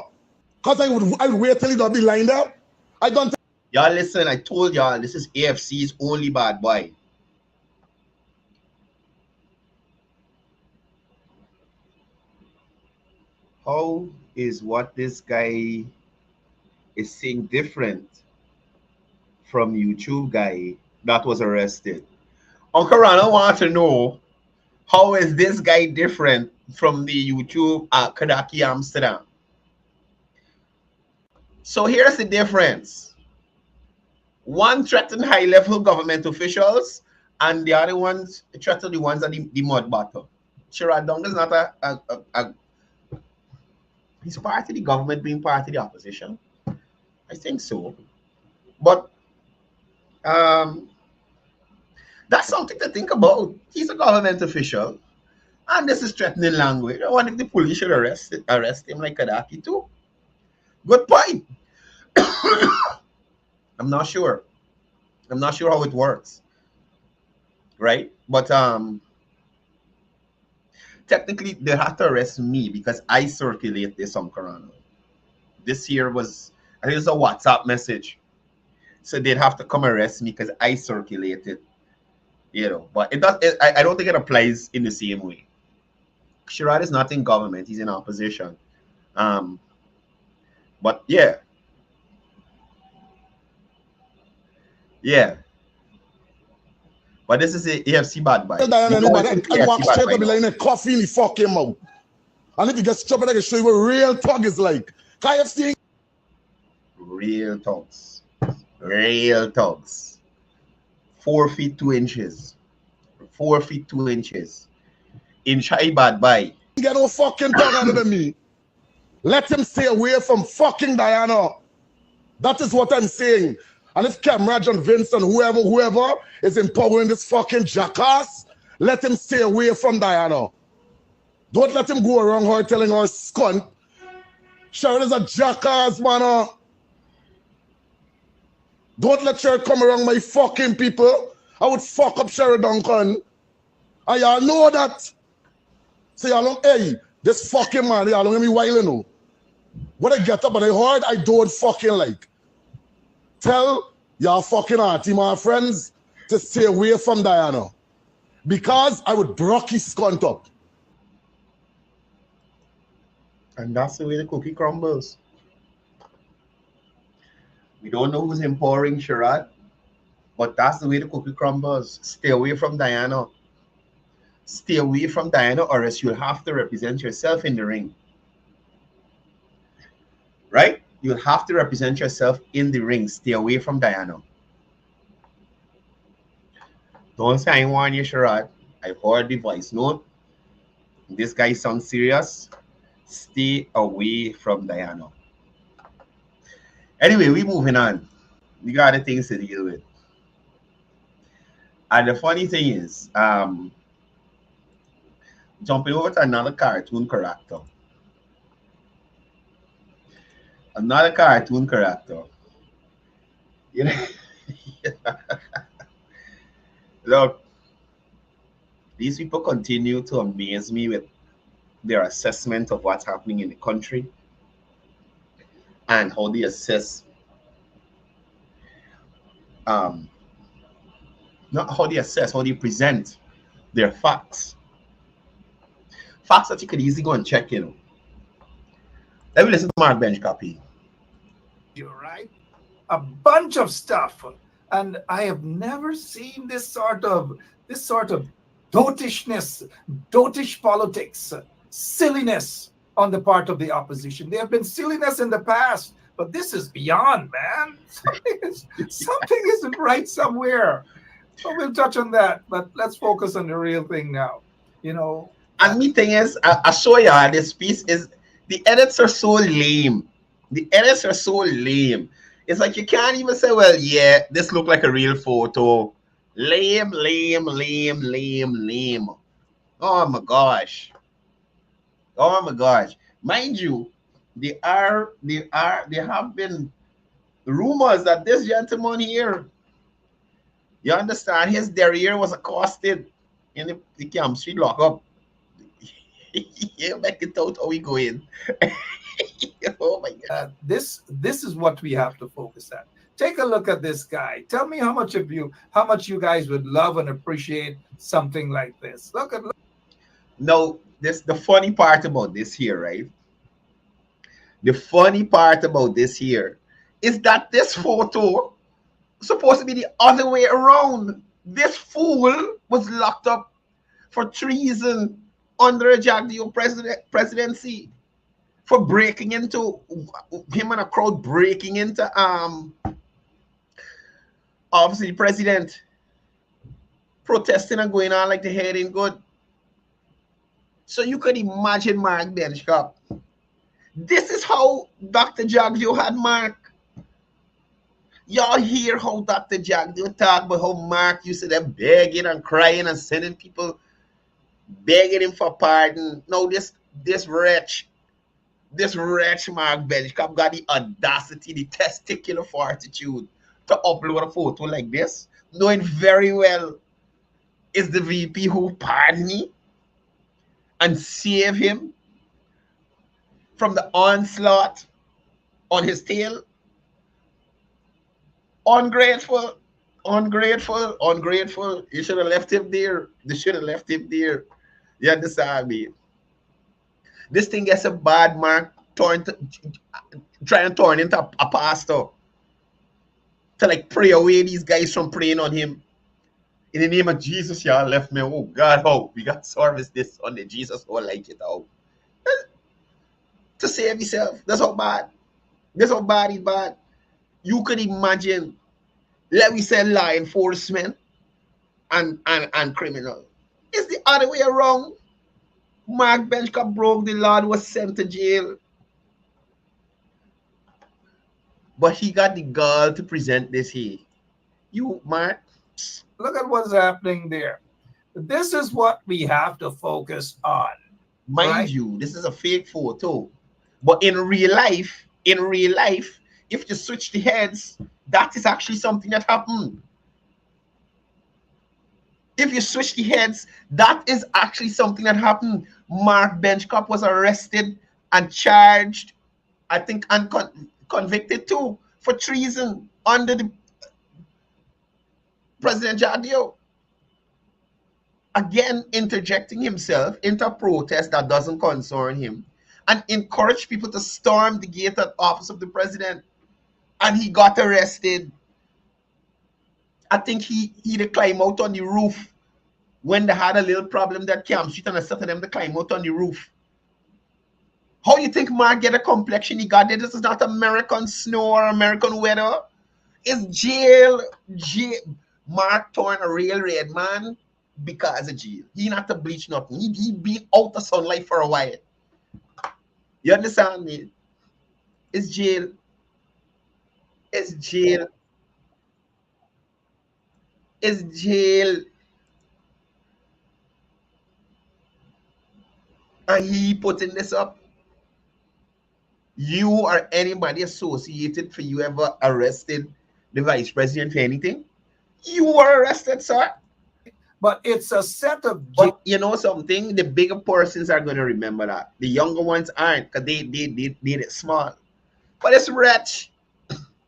Because I would wait till he don't be lined up. I don't. Y'all listen, I told y'all this is AFC's only bad boy. How is what this guy is saying different from YouTube guy that was arrested? Uncle Ronald wants to know how is this guy different from the YouTube at Kadaki Amsterdam. So here's the difference. One threatened high-level government officials, and the other ones threatened the ones at the mud bottom. Sherrod Dung is not he's part of the government being part of the opposition. I think so. But that's something to think about. He's a government official, and this is threatening language. I wonder if the police should arrest him like Kadaki too. Good point. I'm not sure how it works, right? But technically they have to arrest me because I circulate this on Corona. This here was, I think it's a WhatsApp message, so they'd have to come arrest me because I circulated, you know. But it does. I don't think it applies in the same way. Sherrod is not in government; he's in opposition. But yeah. But this is a AFC bad boy. I walk straight up behind a coffee in the fucking mouth. And if you get stupid, I can show you what real thug is like. KFC. Real thugs. 4 feet 2 inches. 4 feet 2 inches. In shy bad boy. Get no fucking thug out of me. Let him stay away from fucking Diana. That is what I'm saying. And if Camraj and Vince and whoever is empowering this fucking jackass, let him stay away from Diana. Don't let him go around her telling her scunt. Sharon is a jackass, man. Don't let her come around my fucking people. I would fuck up Sharon Duncan. And y'all know that. So y'all don't, hey, this fucking man, y'all don't get me whiling no. When I get up and I heard, I don't fucking like. Tell your fucking auntie, my friends, to stay away from Diana. Because I would brock his cunt up. And that's the way the cookie crumbles. We don't know who's empowering Sherrod, but that's the way the cookie crumbles. Stay away from Diana. Stay away from Diana, or else you'll have to represent yourself in the ring. Right? You'll have to represent yourself in the ring. Stay away from Diana. Don't say I warn you, Sherrod. I've heard the voice note. This guy sounds serious. Stay away from Diana. Anyway, we're moving on. We got other things to deal with. And the funny thing is, jumping over to another cartoon character. Another cartoon character. You know, look, these people continue to amaze me with their assessment of what's happening in the country and how they assess um not how they assess, how they present their facts. Facts that you could easily go and check, you know. Let me listen to Mark Bench copy. You're right. A bunch of stuff. And I have never seen this sort of dotish politics, silliness on the part of the opposition. There have been silliness in the past, but this is beyond, man. Something isn't right somewhere. So we'll touch on that, but let's focus on the real thing now. You know, And me thing is, I show you this piece is the edits are so lame. The edits are so lame. It's like you can't even say, well, yeah, this look like a real photo. Lame, lame, lame, lame, lame. Oh my gosh. Oh my gosh. Mind you, there have been rumors that this gentleman here, you understand, his derriere was accosted in the Camp Street lockup. You make it out how we go in. Oh my god. this is what we have to focus on. Take a look at this guy. Tell me how much you guys would love and appreciate something like this. Look at. No, this the funny part about this here, right? The funny part about this here is that this photo supposed to be the other way around. This fool was locked up for treason under a Jagdeo presidency for breaking into him and a crowd breaking into obviously the president protesting and going on like the head ain't good. So you could imagine Mark Benchcop. This is how Dr. Jagdeo had Mark. Y'all hear how Dr. Jagdeo talk about how Mark used to them begging and crying and sending people begging him for pardon. No, this wretch Mark Benchcop got the audacity, the testicular fortitude to upload a photo like this, knowing very well it's the VP who pardoned me and save him from the onslaught on his tail. Ungrateful. You should have left him there. They should have left him there. You understand me? This thing gets a bad mark, trying to turn into a pastor to like pray away these guys from praying on him. In the name of Jesus, y'all left me. Oh God, oh, we got service this Sunday. Jesus will like it out. To save yourself. That's how bad. That's how bad it's bad. You could imagine, let me say, law enforcement and criminal. It's the other way around. Mark Benchcop broke the law, was sent to jail. But he got the gall to present this here. You, Mark. Look at what's happening there. This is what we have to focus on. Mind you, this is a fake photo. But in real life, if you switch the heads, that is actually something that happened. If you switch the heads, that is actually something that happened. Mark Benchcop was arrested and charged, I think, and convicted too for treason under the President Jagdeo. Again, interjecting himself into a protest that doesn't concern him and encourage people to storm the gated office of the president. And he got arrested. I think he to climb out on the roof when they had a little problem that Camp Street, and I said to them to climb out on the roof. How you think Mark get a complexion he got there? This is not American snow or American weather. It's jail. Mark torn a real red man because of jail. He not to bleach nothing. He be out of sunlight for a while. You understand me? It's jail. It's jail. It's jail. And he putting this up. You or anybody associated for you ever arrested the vice president for anything? You were arrested, sir. but it's a set of But you know something? The bigger persons are going to remember that. The younger ones aren't because they did it small. But it's wretch.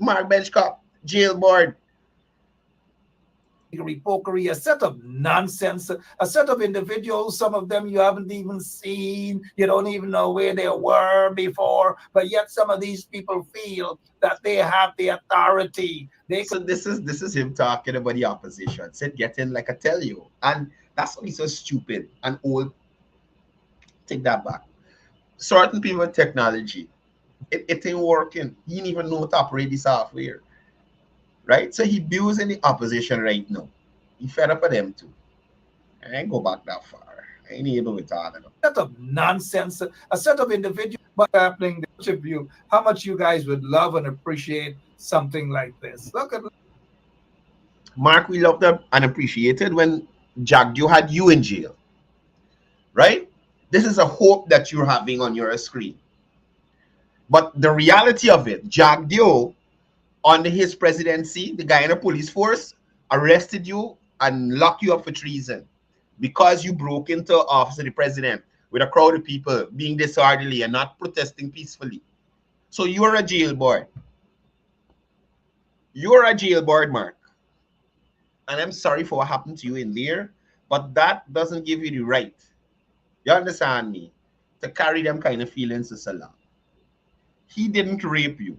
Mark Benchcop, jail board. pokery, a set of nonsense, a set of individuals, some of them you haven't even seen, you don't even know where they were before, but yet some of these people feel that they have the authority. So this is him talking about the opposition. Said getting like I tell you. And that's why he's so stupid and old. Take that back. Certain people with technology, it ain't working. He didn't even know how to operate the software. Right? So he abusing the opposition right now. He fed up with them too. I ain't go back that far. I ain't able to talk about set of nonsense, a set of individuals, but happening to you, how much you guys would love and appreciate something like this. Look at Mark, we loved and appreciated when Jagdio had you in jail. Right? This is a hope that you're having on your screen. But the reality of it, Jagdio, under his presidency, the guy in the police force arrested you and locked you up for treason because you broke into office of the president with a crowd of people being disorderly and not protesting peacefully. So you're a jailboard. You're a jailboard, Mark. And I'm sorry for what happened to you in there, but that doesn't give you the right, you understand me, to carry them kind of feelings to Salam. He didn't rape you.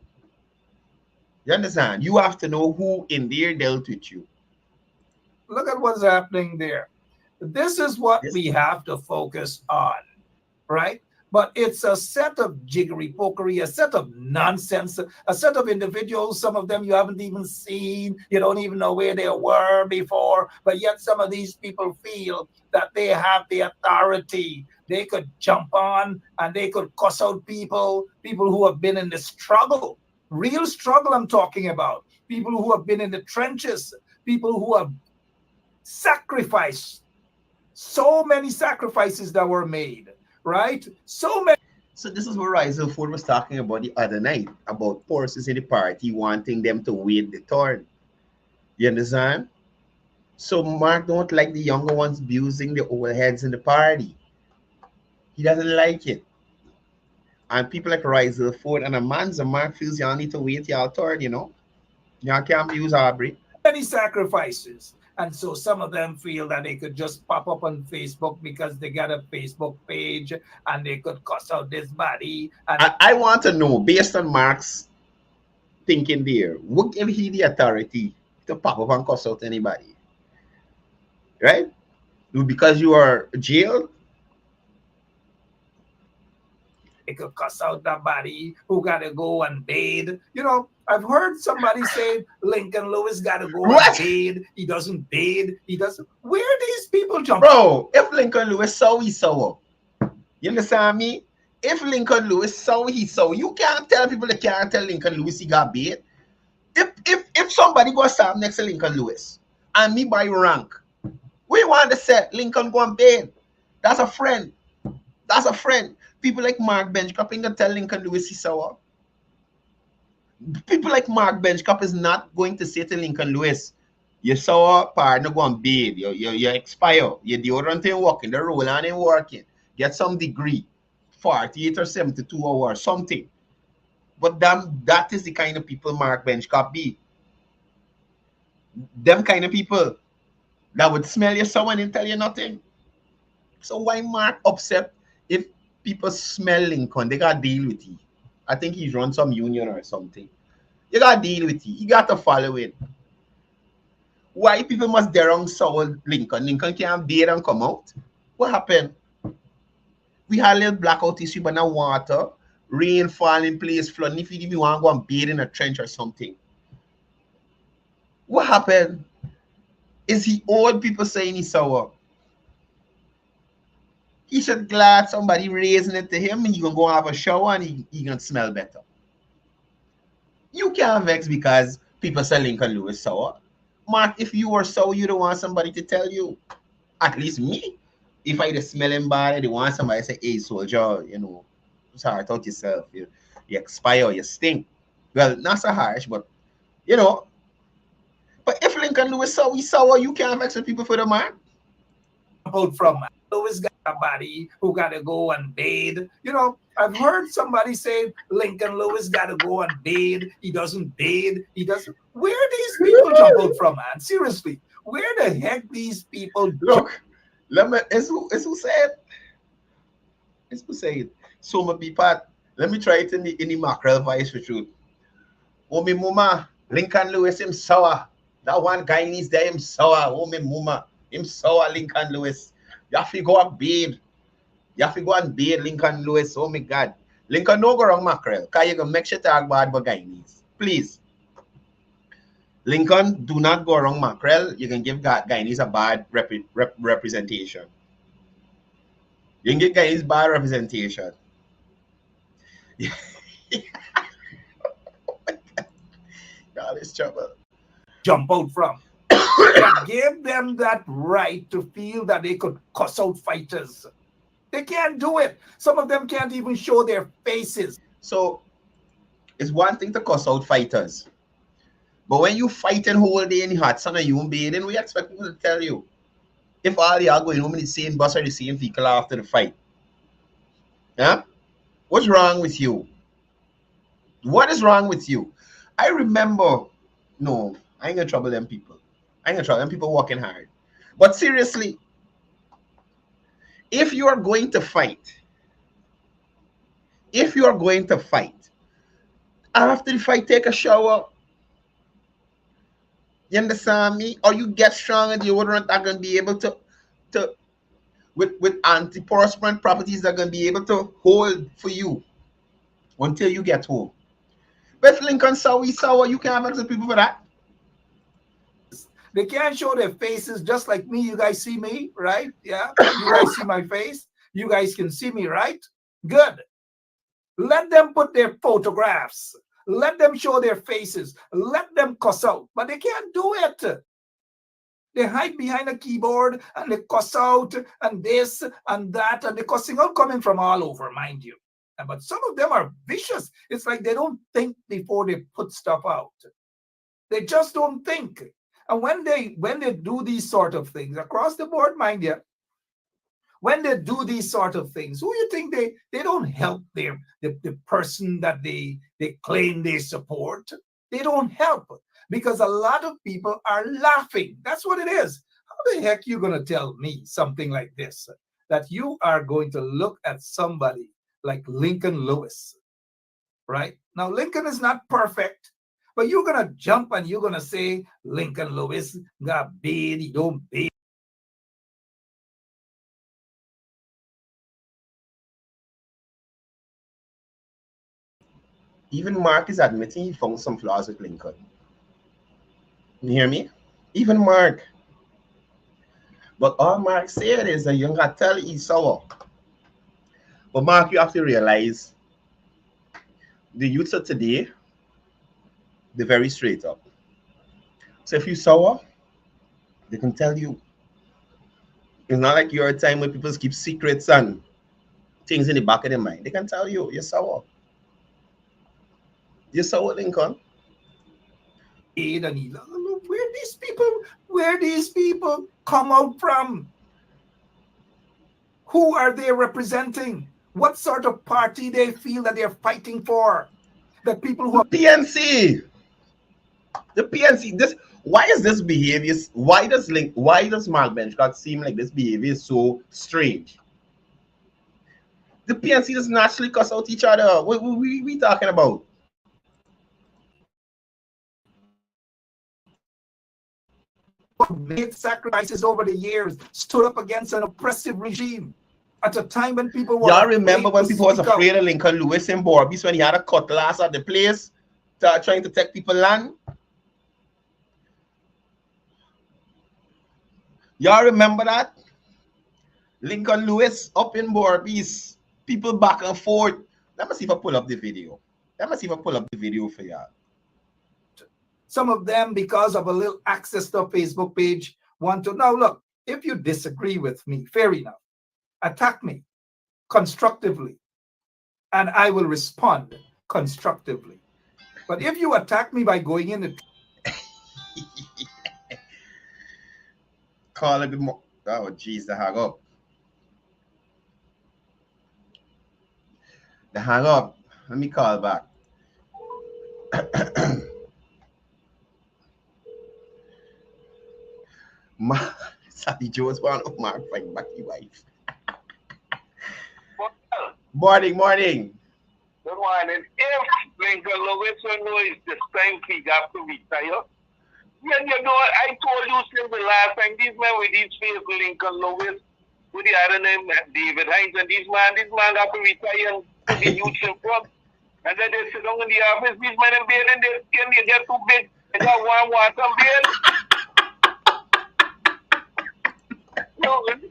You understand? You have to know who in there dealt with you. Look at what's happening there. This is what we have to focus on, right? But it's a set of jiggery pokery, a set of nonsense, a set of individuals, some of them you haven't even seen, you don't even know where they were before, but yet some of these people feel that they have the authority. They could jump on and they could cuss out people who have been in the struggle. Real struggle I'm talking about. People who have been in the trenches, people who have sacrificed. So many sacrifices that were made, right? So many. So this is what Rizal Ford was talking about the other night, about forces in the party wanting them to wait the turn. You understand? So Mark don't like the younger ones abusing the old heads in the party. He doesn't like it. And people like Rizal Ford and Amanza, Mark feels y'all need to wait y'all turn, you know? Y'all can't abuse Aubrey. Many sacrifices. And so some of them feel that they could just pop up on Facebook because they got a Facebook page and they could cuss out this body. And I want to know, based on Mark's thinking there, what gave he the authority to pop up and cuss out anybody? Right? Because you are jailed? They could cuss out that body who got to go and bathe. You know, I've heard somebody say Lincoln Lewis got to go and bathe. He doesn't bathe. He doesn't. Where these people jump? Bro, if Lincoln Lewis saw, he saw. You understand me? If Lincoln Lewis saw, he saw. You can't tell people they can't tell Lincoln Lewis he got bathed. If somebody go stand next to Lincoln Lewis and me by rank, we want to say Lincoln go and bathe. That's a friend. That's a friend. People like Mark Benchcop ain't gonna tell Lincoln Lewis he's sour. People like Mark Benchcop is not going to say to Lincoln Lewis, "You're sour, partner, go and bathe. You expire. Your deodorant ain't working. The roller ain't working. Get some degree, 48 or 72 hours, something." But that is the kind of people Mark Benchcop be. Them kind of people that would smell you sour and tell you nothing. So why Mark upset if people smell Lincoln? They got to deal with it. I think he's run some union or something. You got to deal with it. You got to follow it. Why people must dare on sour Lincoln? Lincoln can't bathe and come out. What happened? We had a little blackout issue, but now water, rain falling place, flooding. If you want to go and bathe in a trench or something. What happened? Is he old people saying he's sour? He should glad somebody raising it to him and he gonna go have a shower and he gonna smell better. You can't vex because people say Lincoln Lewis sour. Mark, if you were sour, you don't want somebody to tell you. At least me. If I just smell him bad, I don't want somebody to say, "Hey, soldier, you know, sort out yourself. You expire, you stink." Well, not so harsh, but you know. But if Lincoln Lewis sour, you can't vex with people for the man. Out from Lewis got a body who got to go and bathe. You know, I've heard somebody say Lincoln Lewis got to go and bathe. He doesn't bathe. He doesn't. Where these people jump out from, man? Seriously, where the heck these people? Look, let me. It's who said. It's who said. So my be part. Let me try it in the mackerel voice for truth. Oh me mama, Lincoln Lewis him sour. That one guy needs there him sour. Oh me mama. Him sour Lincoln Lewis. You have to go and bathe. You have to go and bathe Lincoln Lewis. Oh my God. Lincoln, no go wrong mackerel. Because you can make sure talk bad about Guyanese. Please. Lincoln, do not go wrong mackerel. You can give Guyanese a bad representation. You can give Guyanese bad representation. God, it's trouble. Jump out from. Give them that right to feel that they could cuss out fighters. They can't do it. Some of them can't even show their faces. So it's one thing to cuss out fighters. But when you fighting whole day in the hot sun and you bathing, we expect people to tell you. If all you are going home in the same bus or the same vehicle after the fight. Yeah? What's wrong with you? What is wrong with you? I remember, no, I ain't gonna trouble them people. I ain't gonna trouble them people working hard. But seriously, if you are going to fight, after the fight, take a shower. You understand me? Or you get strong and you wouldn't not gonna be able to with antiperspirant properties that are gonna be able to hold for you until you get home. But if Lincoln sour, you can't have people for that. They can't show their faces just like me. You guys see me, right? Yeah. You guys see my face. You guys can see me, right? Good. Let them put their photographs. Let them show their faces. Let them cuss out. But they can't do it. They hide behind a keyboard and they cuss out and this and that. And the cussing out coming from all over, mind you. But some of them are vicious. It's like they don't think before they put stuff out. They just don't think. And when they do these sort of things across the board, mind you, when they do these sort of things, who you think they don't help the person that they claim they support? They don't help because a lot of people are laughing. That's what it is. How the heck you gonna tell me something like this? That you are going to look at somebody like Lincoln Lewis, right? Now, Lincoln is not perfect. But you're going to jump and you're going to say, Lincoln Lewis got bid, he don't bid. Even Mark is admitting he found some flaws with Lincoln. You hear me? Even Mark. But all Mark said is that you can tell he's sour. But Mark, you have to realize the youths of today, they're very straight up. So if you sour, they can tell you. It's not like you're a time where people keep secrets and things in the back of their mind. They can tell you, you're sour. You're sour, Lincoln. Where these people come out from? Who are they representing? What sort of party they feel that they're fighting for? The people who are PNC. The PNC. Why is this behavior? Why does Mark Benchcott seem like this behavior is so strange? The PNC does naturally cuss out each other. What we talking about? Made sacrifices over the years, stood up against an oppressive regime at a time when people were. Y'all remember when people was afraid of Lincoln Lewis in Borbies when he had a cutlass at the place trying to take people land? Y'all remember that? Lincoln Lewis up in Borbies, people back and forth. Let me see if I pull up the video. For y'all. Some of them, because of a little access to a Facebook page, want to now look. If you disagree with me, fair enough. Attack me constructively, and I will respond constructively. But if you attack me by going in the Carla, good morning. Oh, geez, the hang up. The hang up. Let me call back. Sally Jones, one of my fight back your wife. Morning, morning. Good morning. If Lincoln Lewis knows the same he got to retire, yeah, you know, I told you since the last time, these men with these face Lincoln Lewis, with the other name David Hines, and this man got to retire and put the youth in front. And then they sit down in the office, these men in bed and their skin, they get too big. They got one some bed. No, if this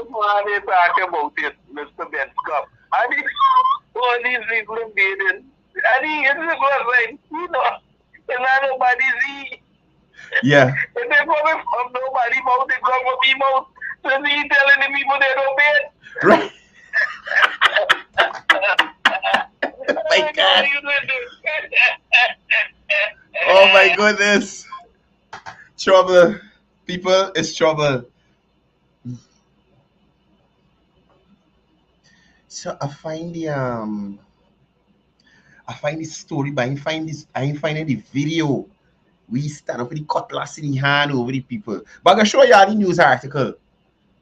man is talking about it, Mr. Ben Scott, and he all these people in bed, and he is like, you know, and not nobody see. Yeah. And then coming from nobody mouth, they come from me mouth. So he telling the people they don't bed. Right. My God. Oh my goodness. Trouble. People, it's trouble. So I find the story, but I ain't find the video. We stand up with the cutlass in the hand over the people. But I'm gonna show you all the news article.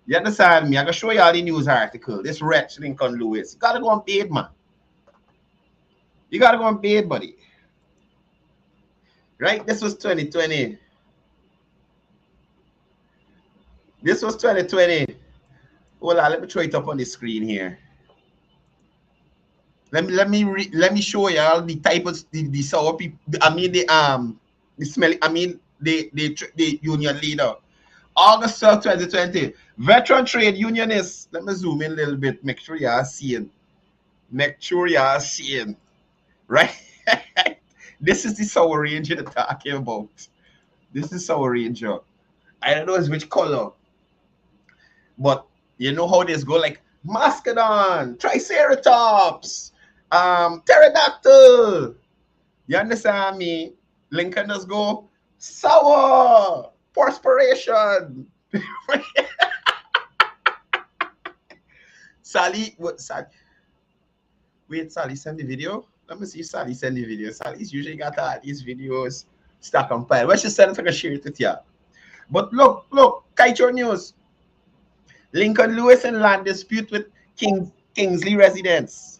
You understand me? I'm gonna show you all the news article. This wretch Lincoln Lewis. You gotta go on paid, man. You gotta go on paid, buddy. Right? This was 2020. This was 2020. Hold on, let me throw it up on the screen here. Let me show you all the type of the sour people. I mean the smelly. I mean the union leader. August 12, 2020. Veteran trade unionists. Let me zoom in a little bit. Make sure you are seeing. Make sure you are seeing. Right? This is the Sour Ranger they're talking about. This is Sour Ranger. I don't know which color. But you know how this go, like Mastodon, Triceratops, Pterodactyl. You understand me? Lincoln does go sour, perspiration. Sally, what Sally? Wait, Sally send the video. Let me see if Sally send the video. Sally's usually got all these videos stuck on pile. Well, she send it, I can share it with you. But look, Kite News. Lincoln Lewis in land dispute with Kingsley residents.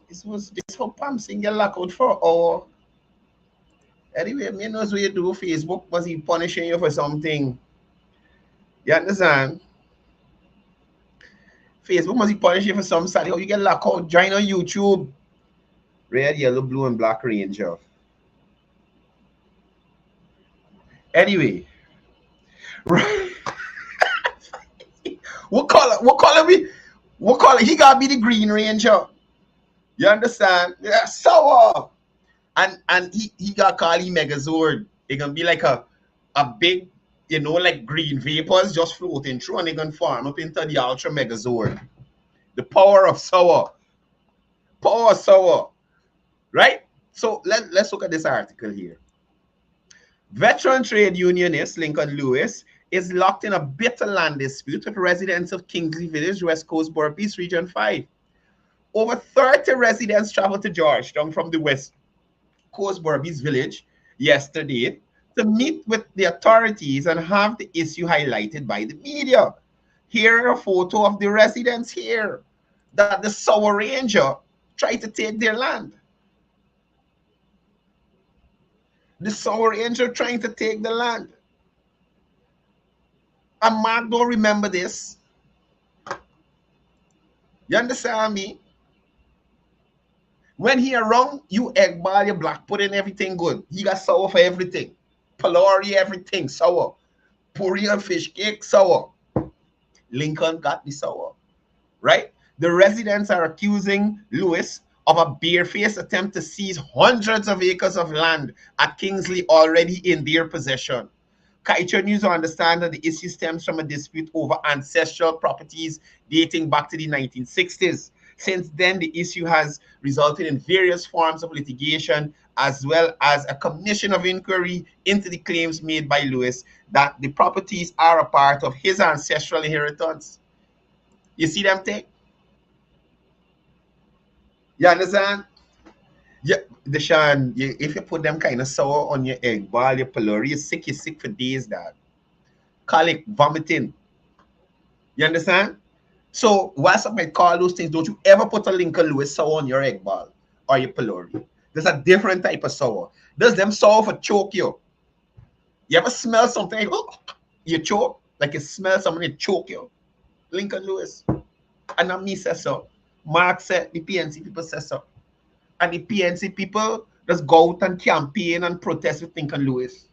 This how Pam Singer lock out for or anyway, me knows what you do. Facebook was he punishing you for something. You understand? Facebook must be punishing you for some study. How you get locked out? Join on YouTube. Red, yellow, blue, and black Ranger. Anyway, right. What color we? What color? He gotta be the Green Ranger. You understand? Yeah, sour. And he got called Megazord. It can be like a big, you know, like green vapors just floating through, and they can form up into the Ultra Megazord. The power of sour. Power of sour. Right? So let's look at this article here. Veteran trade unionist Lincoln Lewis is locked in a bitter land dispute with residents of Kingsley Village, West Coast, Borough East Region 5. Over 30 residents traveled to Georgetown from the West Coast Borough East Village yesterday to meet with the authorities and have the issue highlighted by the media. Here a photo of the residents here that the Sour Ranger tried to take their land. The Sour Ranger trying to take the land. And Mark don't remember this. You understand me? When he around, you egg ball, your black pudding, everything good. He got sour for everything. Palori, everything, sour. Puri and fish cake, sour. Lincoln got the sour. Right? The residents are accusing Lewis of a barefaced attempt to seize hundreds of acres of land at Kingsley already in their possession. Kaicher News understand that the issue stems from a dispute over ancestral properties dating back to the 1960s. Since then, the issue has resulted in various forms of litigation, as well as a commission of inquiry into the claims made by Lewis that the properties are a part of his ancestral inheritance. You see them thing? You understand? Yeah, Deshaun, if you put them kind of sour on your egg ball, your pylori, you're sick for days, dad. Colic, vomiting. You understand? So, whilst I might call those things, don't you ever put a Lincoln Lewis sour on your egg ball or your pylori. There's a different type of sour. There's them sour for choke you. You ever smell something? Oh, you choke? Like you smell something, you choke you. Lincoln Lewis. And not me says so. Mark said, the PNC people say so. And the PNC people just go out and campaign and protest with Lincoln Lewis.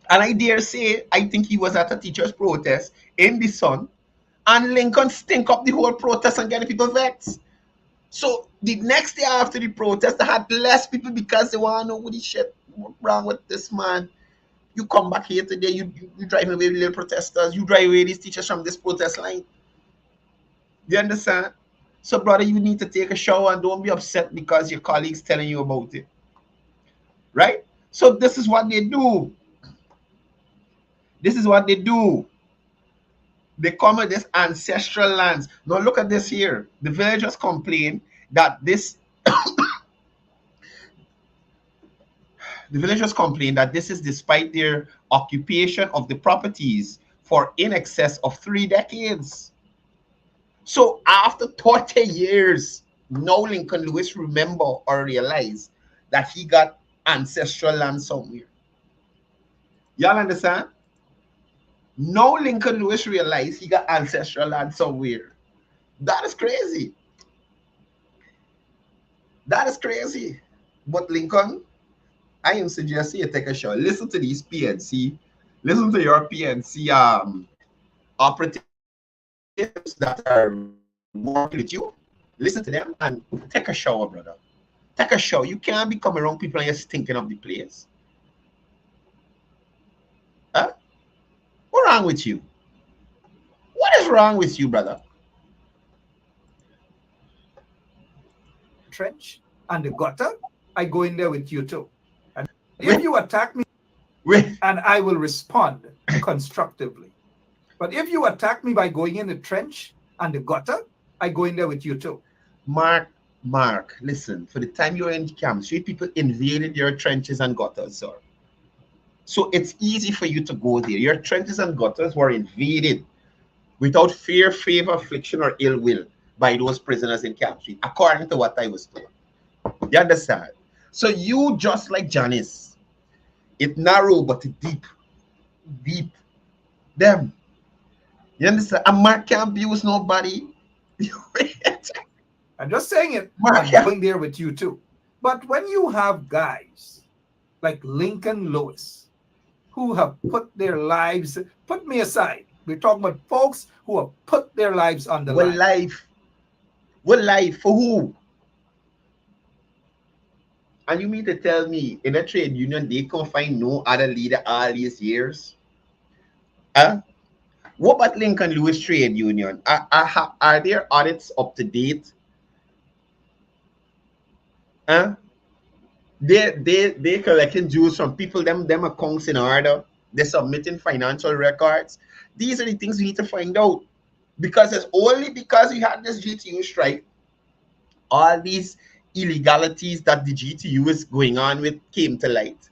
And I dare say, I think he was at a teacher's protest in the sun, and Lincoln stink up the whole protest and get the people vexed. So the next day after the protest, they had less people because they want to know what the shit wrong with this man. You come back here today, you drive away the little protesters, you drive away these teachers from this protest line. You understand? So, brother, you need to take a shower and don't be upset because your colleagues telling you about it. Right? So this is what they do. This is what they do. They come with this ancestral lands. Now look at this here. The villagers complain that this the villagers complain that this is despite their occupation of the properties for in excess of 3 decades. So after 30 years, now Lincoln Lewis remember or realize that he got ancestral land somewhere. Y'all understand? Now Lincoln Lewis realized he got ancestral land somewhere. That is crazy. That is crazy. But Lincoln, I am suggesting you take a shot. Listen to these PNC. Listen to your PNC operatives that are working with you. Listen to them and take a shower, brother. Take a shower. You can't be coming around people and you're stinking up the place. Huh? What's wrong with you? What is wrong with you, brother? Trench and the gutter, I go in there with you too. And if you attack me, and I will respond constructively. But if you attack me by going in the trench and the gutter, I go in there with you too. Mark, listen, for the time you're in Camp Street, people invaded your trenches and gutters, sir. So it's easy for you to go there. Your trenches and gutters were invaded without fear, favor, affliction, or ill will by those prisoners in Camp Street, according to what I was told. You understand? So you, just like Janice, it narrow but it deep. Them. You understand? A Mark can't abuse nobody. I'm just saying it. Mark, I'm going there with you too. But when you have guys like Lincoln Lewis, who have put their lives, put me aside. We're talking about folks who have put their lives on the line. What life? For who? And you mean to tell me in a trade union they can't find no other leader all these years? Huh? What about Lincoln Lewis Trade Union? Are their audits up to date? Huh? They collecting dues from people, them accounts in order. They're submitting financial records. These are the things we need to find out. Because it's only because we had this GTU strike, all these illegalities that the GTU is going on with came to light.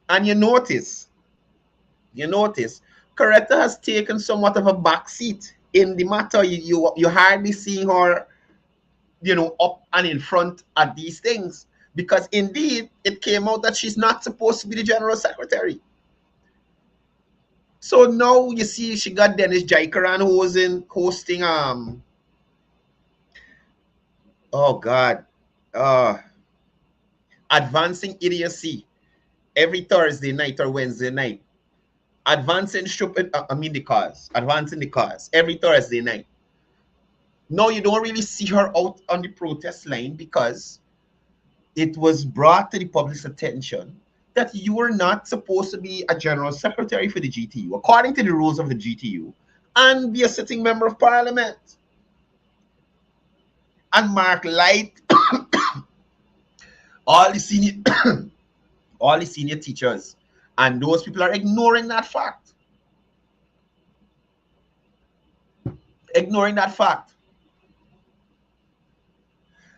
And you notice, Coretta has taken somewhat of a backseat in the matter. You hardly see her, up and in front at these things. Because indeed, it came out that she's not supposed to be the general secretary. So now you see she got Dennis Jaikaran hosting Advancing Idiocy every Thursday night or Wednesday night. Advancing the cause every Thursday night. No, you don't really see her out on the protest line because it was brought to the public's attention that you were not supposed to be a general secretary for the GTU, according to the rules of the GTU, and be a sitting member of parliament. and Mark Light, all the senior all the senior teachers, and those people are ignoring that fact. Ignoring that fact.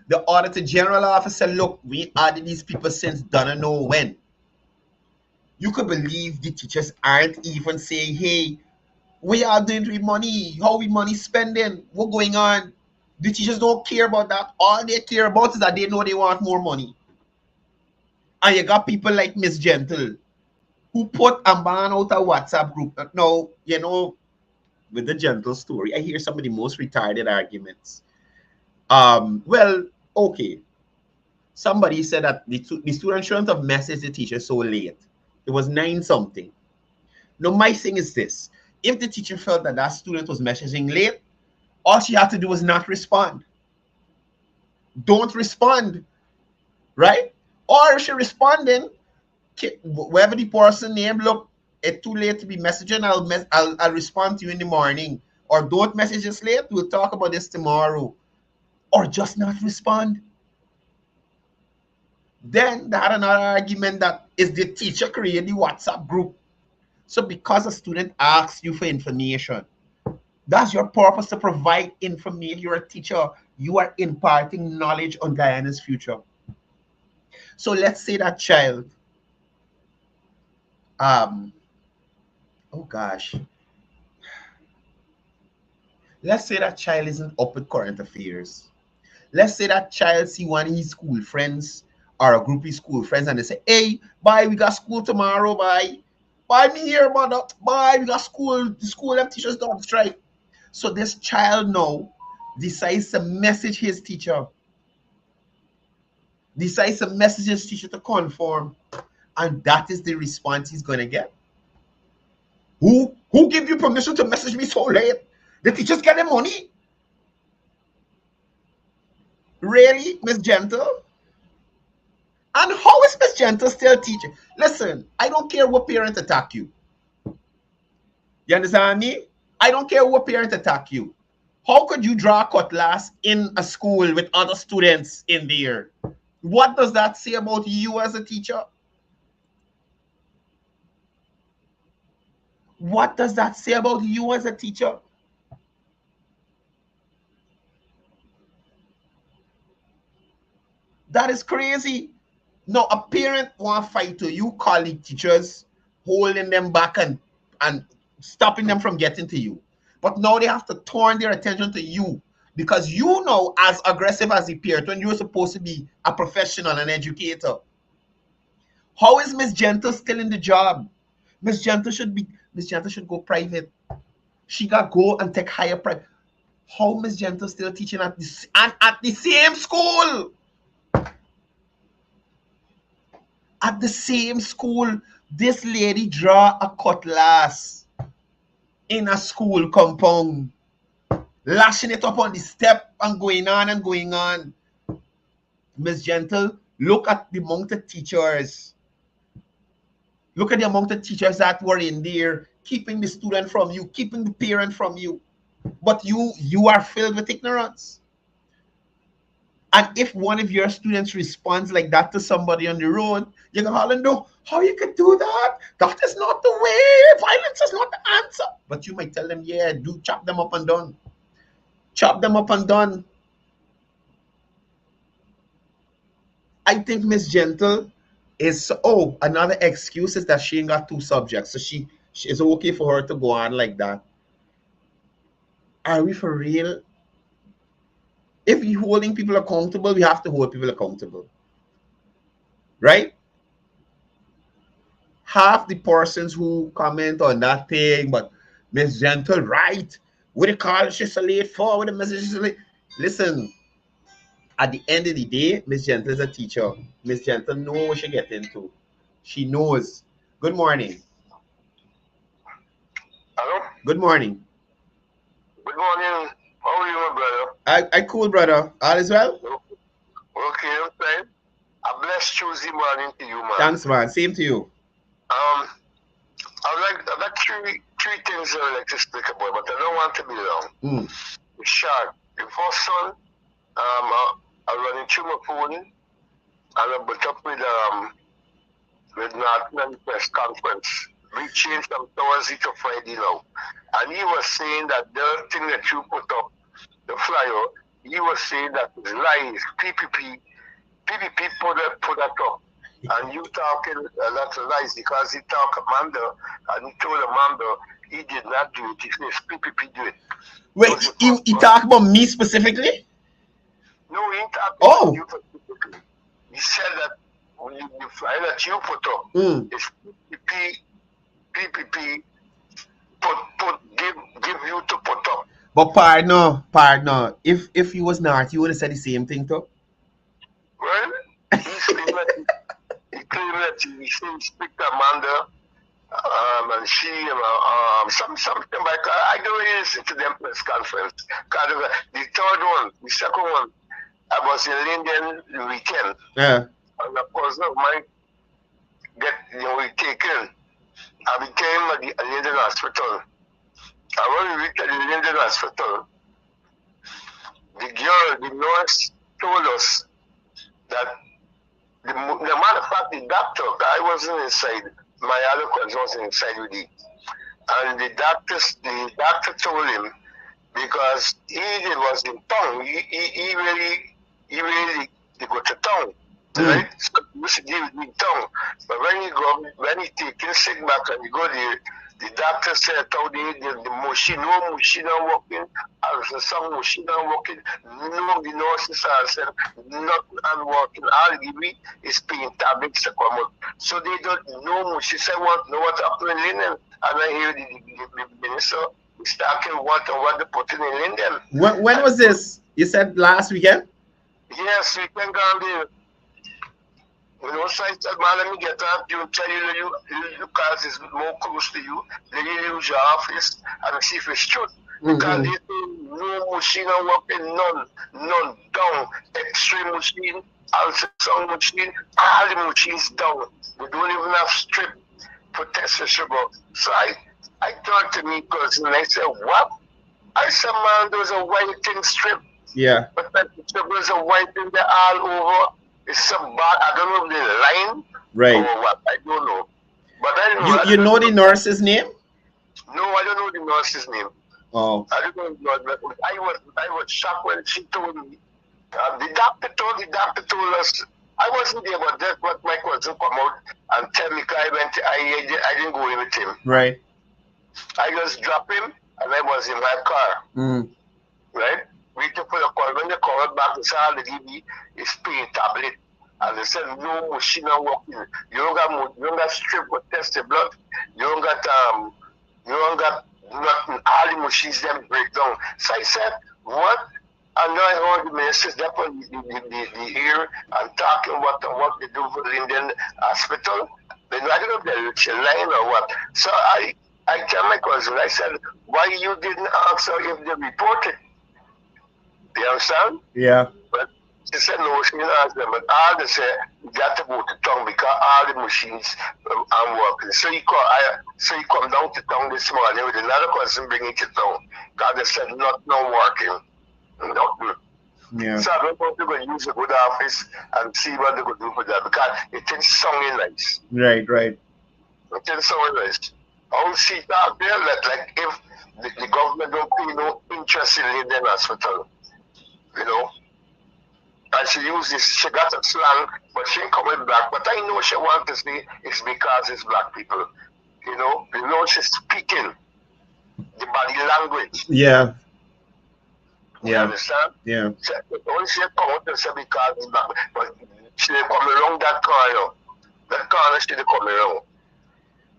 The Auditor General office said, look, we added these people since don't know when. You could believe the teachers aren't even saying, hey, we are doing with money, how we money spending, what going on. The teachers don't care about that. All they care about is that they know they want more money. And you got people like Miss Gentle, who put a man out a WhatsApp group. Now, you know, with the Gentle story, I hear some of the most retarded arguments. Well, okay. Somebody said that the student shouldn't have messaged the teacher so late. It was 9 something. Now, my thing is this. If the teacher felt that that student was messaging late, all she had to do was not respond. Don't respond, right? Or if she responding, wherever the person name, look, it's too late to be messaging, I'll respond to you in the morning. Or don't message us late, we'll talk about this tomorrow. Or just not respond. Then they had another argument that is the teacher created the WhatsApp group. So because a student asks you for information, that's your purpose, to provide information. You're a teacher. You are imparting knowledge on Guyana's future. So let's say that child, oh gosh. Let's say that child isn't up with current affairs. Let's say that child see one of his school friends or a group of school friends and they say, hey, bye, we got school tomorrow, bye. Bye, me here, mother. Bye, we got school. The school them teachers don't strike. So this child now decides to message his teacher. Decides to message his teacher to conform. And that is the response he's going to get. Who give you permission to message me so late? The teachers get their money? Really, Miss Gentle? And how is Miss Gentle still teaching? Listen, I don't care what parent attack you. You understand me? I don't care what parent attack you. How could you draw cutlass in a school with other students in there? What does that say about you as a teacher? What does that say about you as a teacher? That is crazy. No, a parent want to fight to you, colleague teachers, holding them back and stopping them from getting to you. But now they have to turn their attention to you because you know, as aggressive as a parent, when you're supposed to be a professional, an educator. How is Miss Gentle still in the job? Miss Gentle should go private. She got to go and take higher private. How Miss Gentle still teaching at the same school? At the same school, this lady draw a cutlass in a school compound, lashing it up on the step and going on and going on. Miss Gentle, look at the amount of teachers. Look at the amount of teachers that were in there, keeping the student from you, keeping the parent from you. But you are filled with ignorance. And if one of your students responds like that to somebody on the road, you go, Hollando, how you could do that? That is not the way. Violence is not the answer. But you might tell them, yeah, do chop them up and done. Chop them up and done. I think Miss Gentle is, another excuse is that she ain't got 2 subjects. So she it's okay for her to go on like that. Are we for real? If we're holding people accountable, we have to hold people accountable. Right? Half the persons who comment on that thing, but Miss Gentle, right? With the call she's so late for, with the message she's so late. Listen, at the end of the day, Miss Gentle is a teacher. Miss Gentle knows what she gets into. She knows. Good morning. Hello? Good morning. Good morning. How are you, brother? I cool, brother. All is well? Okay, I'm fine. A blessed Tuesday morning to you, man. Thanks, man. Same to you. I've got three things I would like to speak about, but I don't want to be long. It's short. The first one I run into my phone and I put up with Northland press conference. We changed from Thursday to Friday now. And he was saying that the thing that you put up, the flyer, he was saying that it's lies, PPP put that up. And you talking a lot of lies because he talked Amanda and he told Amanda he did not do it. He says PPP do it. Wait, he talked about me specifically? No, he talked Oh. about you specifically. He said that the flyer that you put up is PPP give you to put up. But pardon. If he was not, he would have said the same thing too. Well, he claimed that he speak to Amanda, and she, something like I don't really listen to them press conference. The second one, I was in Linden the weekend. Yeah. And of course, mine we taken. I became at the Linden Hospital. And when we reached the Linden Hospital, the nurse told us that the matter of fact, the doctor, I wasn't inside, my other cousin wasn't inside with it. And the doctor told him, because he was in town, he really go to town. Right? So he used to deal with me in town. But when he take his sick back and he go there, the doctor said how the machine, no machine not working, and some machine not working, no, the nurses said nothing not working, all the week is paying tablets to come out. So they don't know, she said, know what happened in Linden, and I hear the minister is talking what they put in Linden. When was this? You said last weekend? Yes, we can go on there. So I said, man, let me get up. You tell you because it's more close to you. Let you use your office and see if it's true. Because they say no machine working, none down. X-ray machine, ultrasound machine, all the machines down. We don't even have strip for testing sugar. So I talked to me cousin and I said, what? I said, man, there's a white thing strip. Yeah. But there's a white thing there all over. It's so bad. I don't know the line right. or what. I don't know. But I know. You know the nurse's name? No, I don't know the nurse's name. Oh. I don't know. I was shocked when she told me. The doctor told us. I wasn't there, but that's what my cousin come out and tell me. I didn't go in with him. Right. I just dropped him and I was in my car. Right. We took for the call. When they called back, they said the DB is paying tablet. And they said no machine not working. You don't got strip for test the blood. You don't got nothing. All the machines them break down. So I said, what? And now I heard the ministers up on the ear and talking what they do for Linden Hospital. But I don't know if they're lying or what. So I tell my cousin, I said, why you didn't ask her if they reported? You understand? Yeah. But she said no, she didn't ask them. But all they said, you got to go to town because all the machines aren't working. So he come down to town this morning with another cousin bringing it to town. Because they said not working. Nothing. Yeah. So I don't want to go use a good office and see what they could do for that because it is sounding nice. Right. It is sounding nice. I will see out there that like if the government don't pay no interest in Linden Hospital. You know, and she used this, she got a slang, but she ain't coming back. But I know she wants to say it's because it's black people. You know she's speaking the body language. Yeah. You understand? Yeah. Only she come out and say because it's black, but she didn't come around that corner. That corner she didn't come around.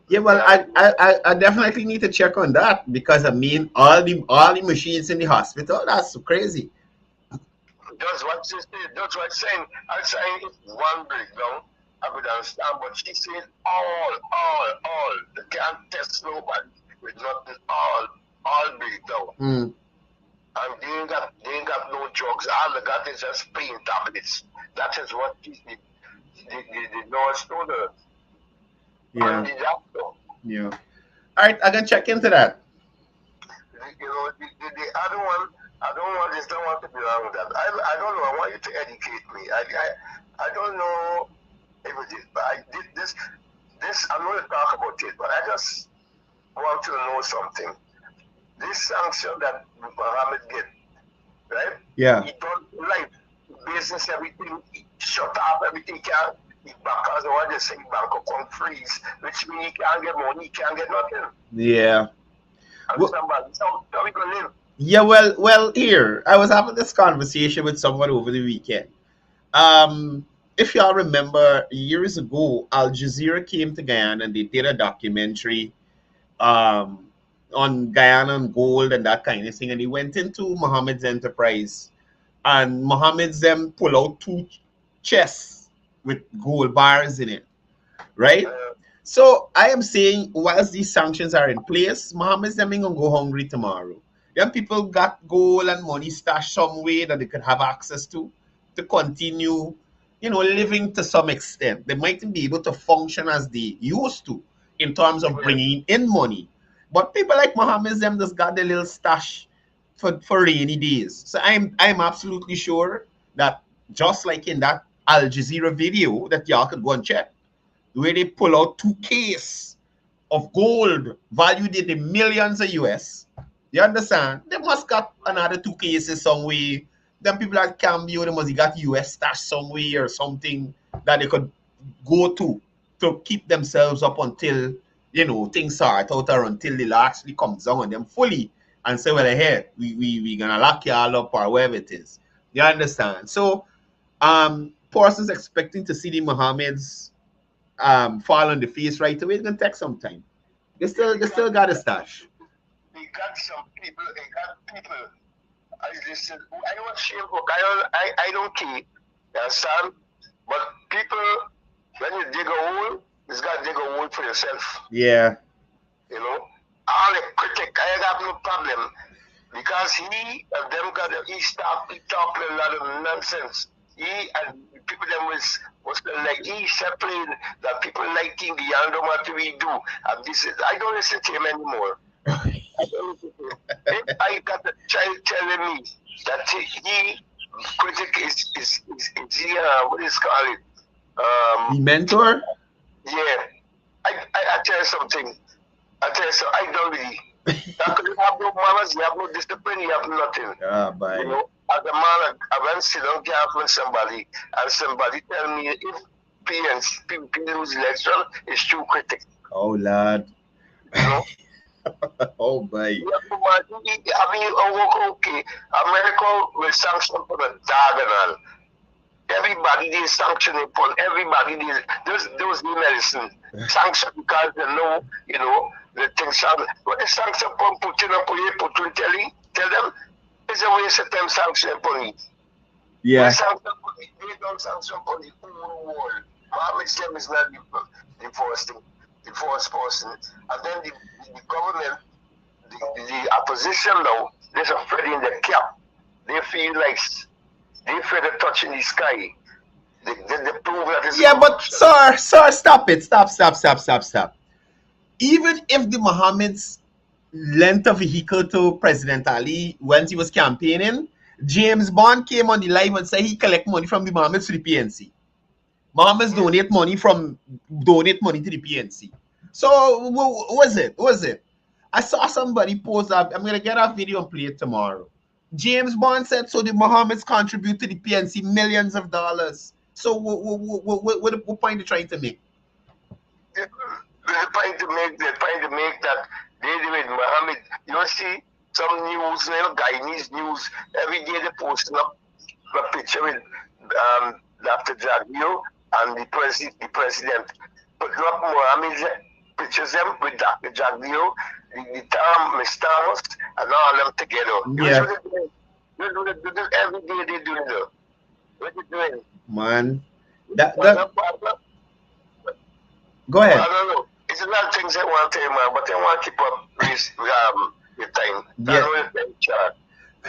Yeah, well, I definitely need to check on that because I mean all the machines in the hospital, that's crazy. That's what she said. That's what I'm saying. I'm saying it's one breakdown. I would understand, but she said all. They can't test nobody with nothing. All breakdown. And they ain't got no drugs. All they got is just pain tablets. That is what the nurse told her. Yeah. And the doctor. Yeah. All right, I can check into that. You know, the other one. I don't want to belong with that. I don't know. I want you to educate me. I don't know if it is, but I did this. I'm going to talk about it, but I just want to know something. This sanction that Mohammed get, right? Yeah. He don't like business, everything. He shut up everything. He bankers or just say bank account freeze, which means he can't get money, he can't get nothing. Yeah. And Well, somebody, so how we gonna live? yeah, well, here I was having this conversation with someone over the weekend. If y'all remember, years ago, Al Jazeera came to Guyana and they did a documentary um, on Guyana and gold and that kind of thing, and they went into Mohammed's enterprise, and Mohammed's them pull out two chests with gold bars in it, right? So I am saying, whilst these sanctions are in place, Mohammed's them ain't gonna go hungry tomorrow. Them people got gold and money stashed some way that they could have access to continue, living to some extent. They mightn't be able to function as they used to in terms of bringing in money. But people like Mohammed's them just got their little stash for rainy days. So I'm absolutely sure that just like in that Al Jazeera video that y'all could go and check, where they pull out 2 case of gold valued in the millions of US. You understand? They must got another 2 cases somewhere. Them people at Cambio, they must got US stash somewhere or something that they could go to keep themselves up until, things sort out or until the law actually comes down on them fully and say, well, hey, we gonna lock y'all up or whatever it is. You understand? So, persons expecting to see the Mohammeds fall on the face right away, it's gonna take some time. They still got a stash. They got some people. They got people. I listen. I don't share book. I don't care. You understand? But people, when you dig a hole, you got to dig a hole for yourself. Yeah. All the critic, I have no problem because he and them he talking a lot of nonsense. He and people them was like he separated that people liking the under what we do. And this is I don't listen to him anymore. I got the child telling me that he critic is what is called it? The mentor? Yeah. I tell you something. I don't really. You have no manners, you have no discipline, you have nothing. Bye. As a man, I went sit down with somebody, and somebody tell me if PNC lose election, it's too critical. Oh, lad. Oh, boy. Okay. America will sanction for the diagonal. Everybody is sanctioning upon everybody. Those new medicine sanction because they know, the things are. What is sanction upon Putin and Putin tell them it's a waste of time sanction upon it. Yeah. They don't sanction upon the whole world. Mohammed Shem is not the first person. And then the government, the opposition now, there's a Fred in the cap. They feel like they feel the touch in the sky. They prove that it's but sir, stop it. Stop. Even if the Mohammeds lent a vehicle to President Ali when he was campaigning, James Bond came on the live and said he collect money from the Mohammeds to the PNC. Mohammeds donate money to the PNC. So what was it? I saw somebody post up. I'm gonna get a video and play it tomorrow. James Bond said so the Mohammeds contribute to the PNC millions of dollars. So what point are you trying to make? They're trying to make that they with Mohammed. You see some news, Guyanese news, every day they posting up a picture with Dr. Jagdeo and the president. But not Mohammed's pictures them with Dr. Jagdeo, the Mr. Thomas, and all them together. Yeah. You do this every day they do it. What you doing? Man. Go ahead. I don't know. It's a lot of things I want to tell you, man, but I want to keep up with time. Yeah. I know it's very chart.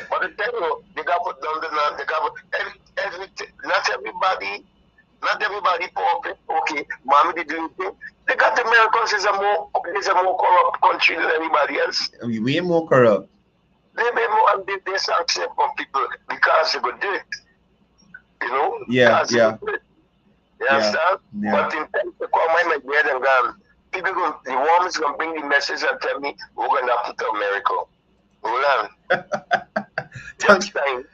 But the thing is, they got put down the land, they got put everything. Not everybody perfect. Okay, mommy did do it. They got the Americans is a more corrupt country than anybody else. Way more corrupt. They may more they sanction for people because they could do it. You know? Yeah, Because they yeah. could do it. You Yeah, understand? yeah. But in time to come, I might and gone. People go, the woman's gonna bring the message and tell me we're gonna put a miracle. Hold on. Next time.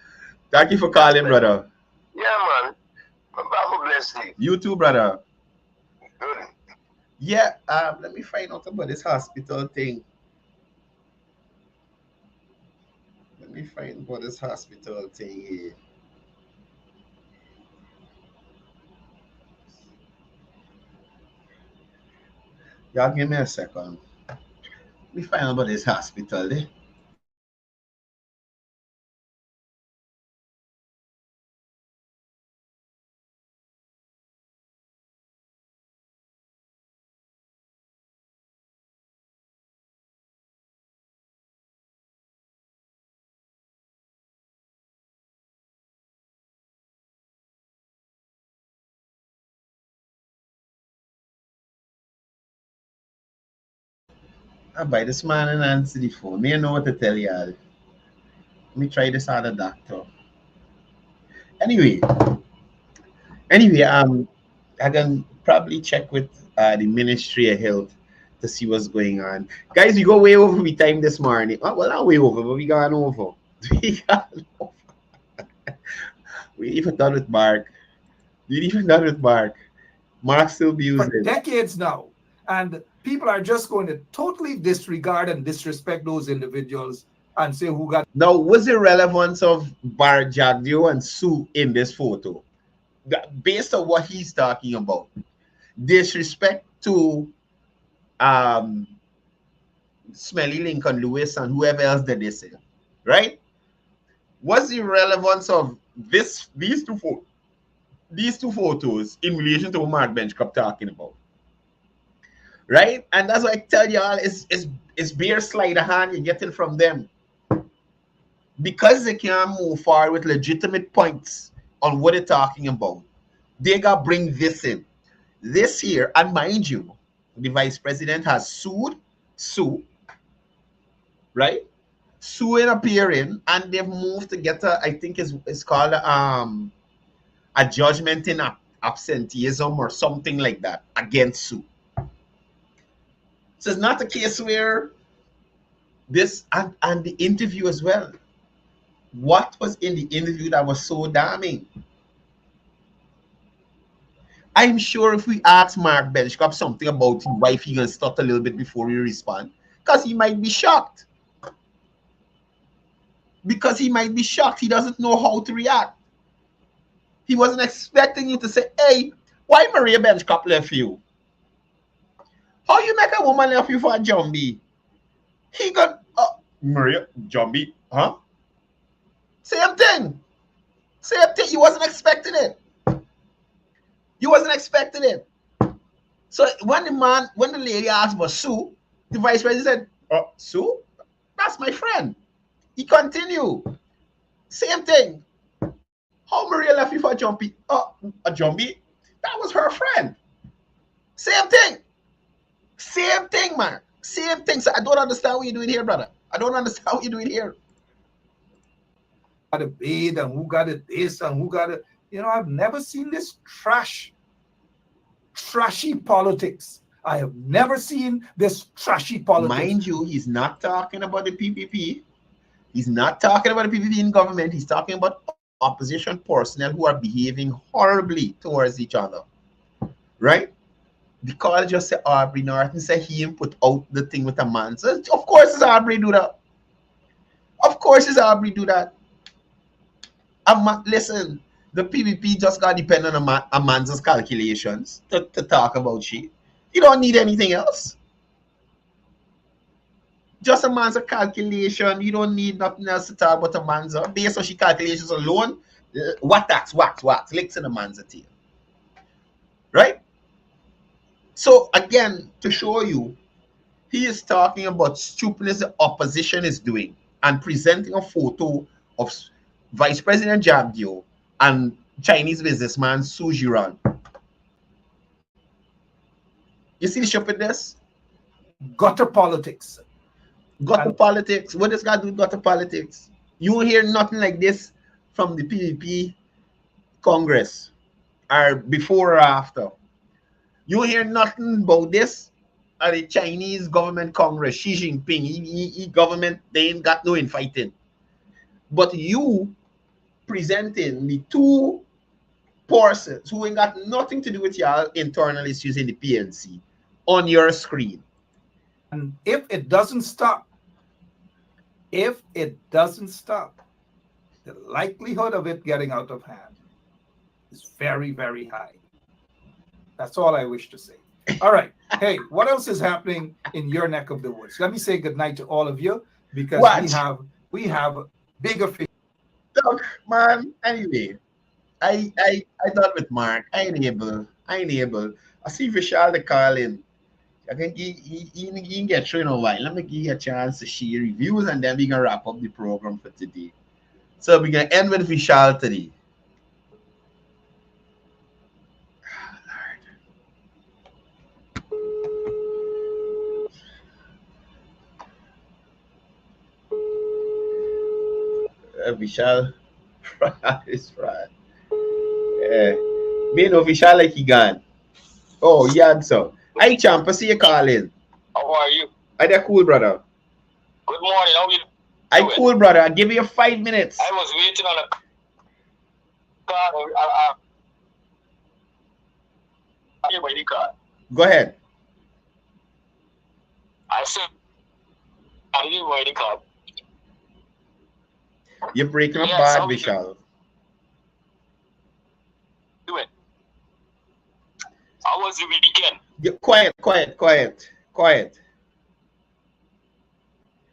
Thank you for calling, brother. Yeah, man. God bless you. You too, brother. Good. Yeah, let me find out about this hospital thing. Let me find about this hospital thing here. Y'all give me a second. Let me find out about this hospital. Eh? I buy this man and answer the phone. Me know what to tell y'all. Let me try this other doctor. Anyway, I can probably check with the Ministry of Health to see what's going on. Guys, we go way over we time this morning. Oh, well, not way over, but we gone over. We gone over. We even done with Mark. We even done with Mark. Mark still be For using. decades now. And people are just going to totally disregard and disrespect those individuals and say who got. Now, what's the relevance of Bar Jagdio and Sue in this photo? Based on what he's talking about. Disrespect to Smelly Lincoln Lewis and whoever else did this, right? What's the relevance of these two photos in relation to what Mark Benchcup talking about? Right? And that's why I tell y'all it's bare sleight of hand you're getting from them. Because they can't move forward with legitimate points on what they're talking about, they gotta bring this in. This here, and mind you, the vice president has sued Sue, right? Sue in appearing, and they've moved to get I think it's called a judgment in absenteeism or something like that against Sue. So it's not a case where this and the interview as well. What was in the interview that was so damning? I'm sure if we ask Mark Benchcup something about his wife, he gonna stop a little bit before we respond. Because he might be shocked. Because he might be shocked. He doesn't know how to react. He wasn't expecting you to say, hey, why Maria Benchcup left you? How you make a woman left you for a zombie? He got Maria zombie, huh? Same thing. Same thing. You wasn't expecting it. You wasn't expecting it. So when the lady asked about Sue, the vice president said, Sue? That's my friend. He continued. Same thing. How Maria left you for a zombie? A zombie? That was her friend. Same thing. Same thing, man. Same thing. So I don't understand what you're doing here, brother. I don't understand what you're doing here. Got a bid and who got it this and who got it. I've never seen this trashy politics. I have never seen this trashy politics. Mind you, he's not talking about the PPP. He's not talking about the PPP in government. He's talking about opposition personnel who are behaving horribly towards each other. Right? The caller just said Aubrey Norton said he put out the thing with a man. So of course it's Aubrey do that. Of course it's Aubrey do that. Listen, the PPP just got to depend on a man's calculations to talk about shit. You don't need anything else. Just a man's calculation. You don't need nothing else to talk about a man's. Based on she calculations alone, wax, licks in a man's tail. Right? So again, to show you, he is talking about stupidness the opposition is doing and presenting a photo of Vice President Jagdio and Chinese businessman Su Jiran. You see the stupidness? Gutter politics. Got to politics. What does God do? Got to politics. You hear nothing like this from the PVP Congress, or before or after. You hear nothing about this at the Chinese government Congress. Xi Jinping, he government, they ain't got no infighting. But you presenting the two persons who ain't got nothing to do with your internal issues in the PNC on your screen. And if it doesn't stop, the likelihood of it getting out of hand is very, very high. That's all I wish to say. All right. Hey, what else is happening in your neck of the woods? Let me say goodnight to all of you, because we have bigger things. Look, man, anyway, I thought with Mark, I ain't able. I see Vishal the calling. I think he can get through in a while. Let me give you a chance to share reviews, and then we can wrap up the program for today. So we're gonna end with Vishal today. Vishal is fried. Yeah. Me no Vishal like he gone. Oh, yeah, so. Hi, champ, I see you calling. How are you? Hi there, cool, brother. Good morning. How are you? Hi, cool, brother. I'll give you 5 minutes. I was waiting on a call. Go ahead. I said, I didn't wait the call. You're breaking up bad, Vishal. Do it. How was the weekend? Quiet.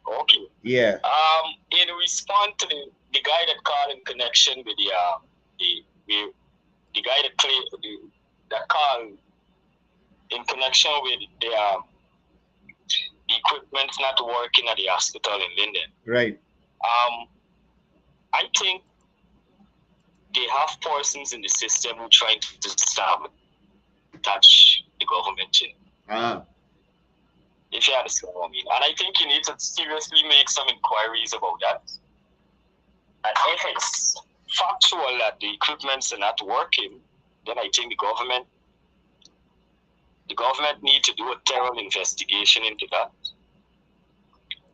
Okay. Yeah. In response to the guy that called in connection with the guy that called in connection with the equipment not working at the hospital in Linden. Right. I think they have persons in the system who try to sabotage the government. If you understand what I mean. And I think you need to seriously make some inquiries about that. And if it's factual that the equipments are not working, then I think the government needs to do a thorough investigation into that.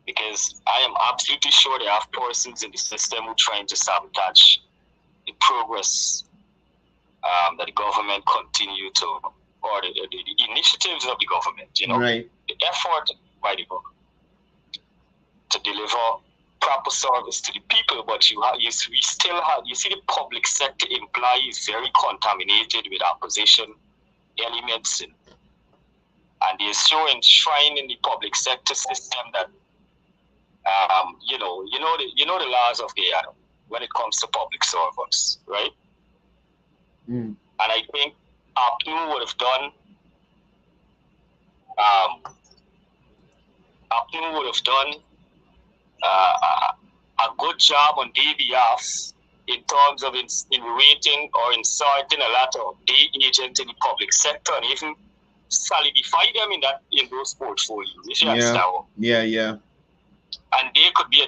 Because I am absolutely sure there are persons in the system who are trying to sabotage the progress that the government continue to, or the initiatives of the government, right. The effort by the government to deliver proper service to the people, but we still have, you see the public sector employees very contaminated with opposition elements, and they're so enshrined in the public sector system that you know the laws of Guyana when it comes to public servants, right? And I think APNU would have done a good job on their behalf in terms of innovating or inserting a lot of day agents in the public sector and even solidify them in those portfolios. If you understand. Yeah. And they could be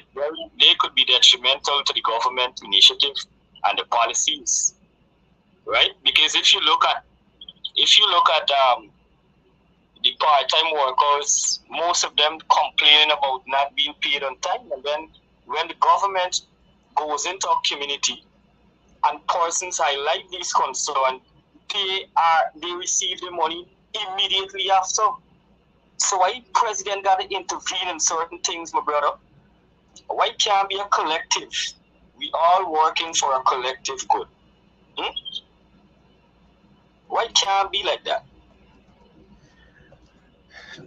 detrimental to the government initiative and the policies, right? Because if you look at the part-time workers, most of them complain about not being paid on time, and then when the government goes into a community and persons highlight these concerns, they receive the money immediately after. So why president got to intervene in certain things, my brother? Why can't be a collective? We all working for a collective good. Why can't be like that?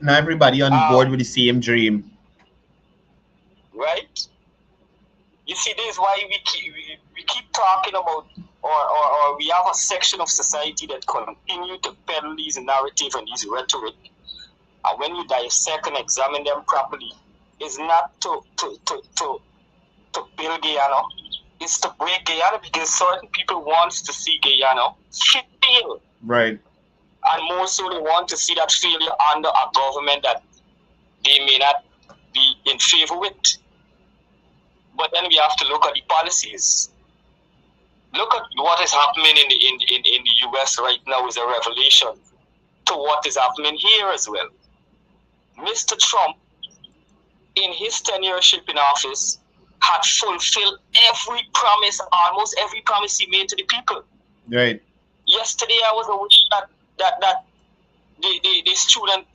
Not everybody on board with the same dream. Right? You see, this is why we keep talking about, or we have a section of society that continue to peddle these narrative and these rhetoric. And when you dissect and examine them properly, it's not to build Guyana. It's to break Guyana because certain people want to see Guyana fail. Right. And more so they want to see that failure under a government that they may not be in favor with. But then we have to look at the policies. Look at what is happening in the US right now is a revelation to what is happening here as well. Mr. Trump, in his tenureship in office, had fulfilled every promise, almost every promise he made to the people. Right. Yesterday, I was aware that the student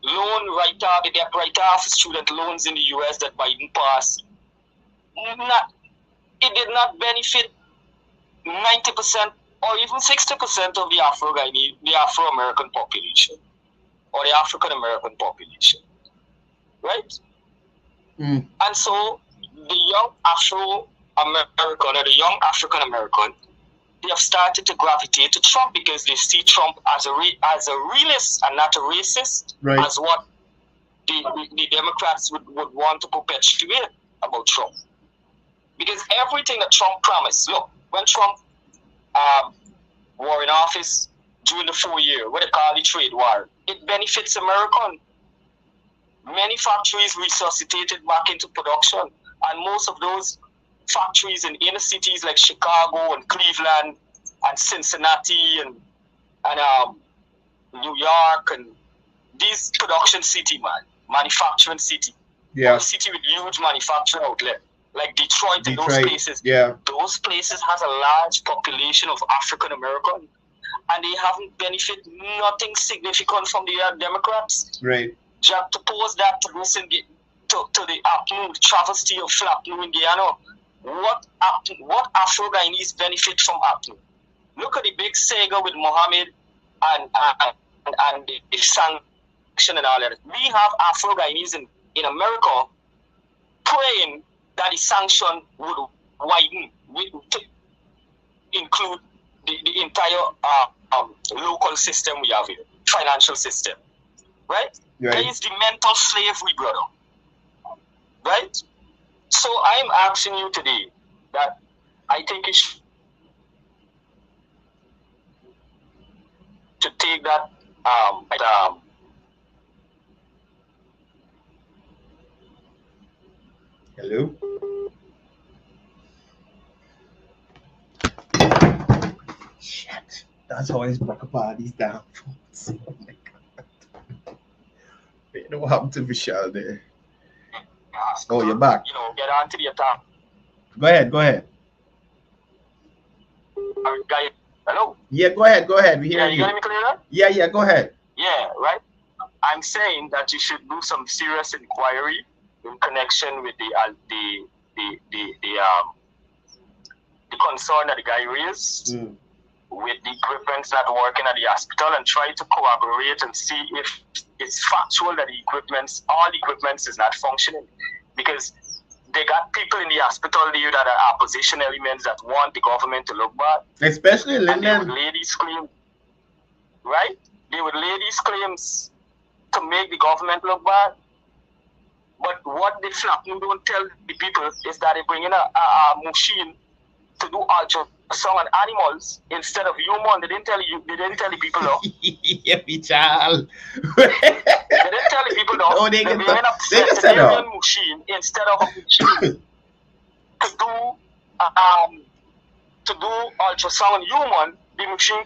loan write-off, the debt write-off student loans in the US that Biden passed, it did not benefit 90% or even 60% of the Afro-American population or the African-American population, right? Mm. And so the young Afro-American or the young African-American, they have started to gravitate to Trump because they see Trump as a realist and not a racist, right, as what the Democrats would want to perpetuate about Trump. Because everything that Trump promised, look, when Trump were in office during the 4 year, what they call the trade war, it benefits American. Many factories resuscitated back into production, and most of those factories in inner cities like Chicago and Cleveland and Cincinnati and New York and these production city, manufacturing city, yeah, a city with huge manufacturing outlet like Detroit and those places. Yeah, those places has a large population of African American, and they haven't benefited nothing significant from the Democrats. Right. Juxtapose that to listen to the afternoon travesty of Flapnoo, Indiana. What Afro-Guyanese benefit from Apnu? Look at the big saga with Mohammed and the sanction and all that. We have Afro-Guyanese in America praying that the sanction would widen to include the entire local system we have here, financial system, right? There is the mental slavery, brother, right? So I'm asking you today that I think you should take that Hello? Shit. That's always broke apart these damn phones. Oh my god. You know what happened to Michelle there? Oh, you're back. You know, get on to the attack. Go ahead. Hello? Yeah, go ahead. We hear you. Getting me clear? Yeah, go ahead. Yeah, right. I'm saying that you should do some serious inquiry in connection with the concern that the guy raised with the equipment that working at the hospital, and try to corroborate and see if it's factual that all the equipment is not functioning, because they got people in the hospital there that are opposition elements that want the government to look bad, especially in Linden. They would lay these claims, right? They would lay these claims to make the government look bad. But what the Flapnoo don't tell the people is that they bring in a machine to do ultrasound on animals instead of human. They didn't tell the people no. Yeah, child. They didn't tell the people no. No, they bring in a no. machine instead of a machine to do ultrasound on human. The machine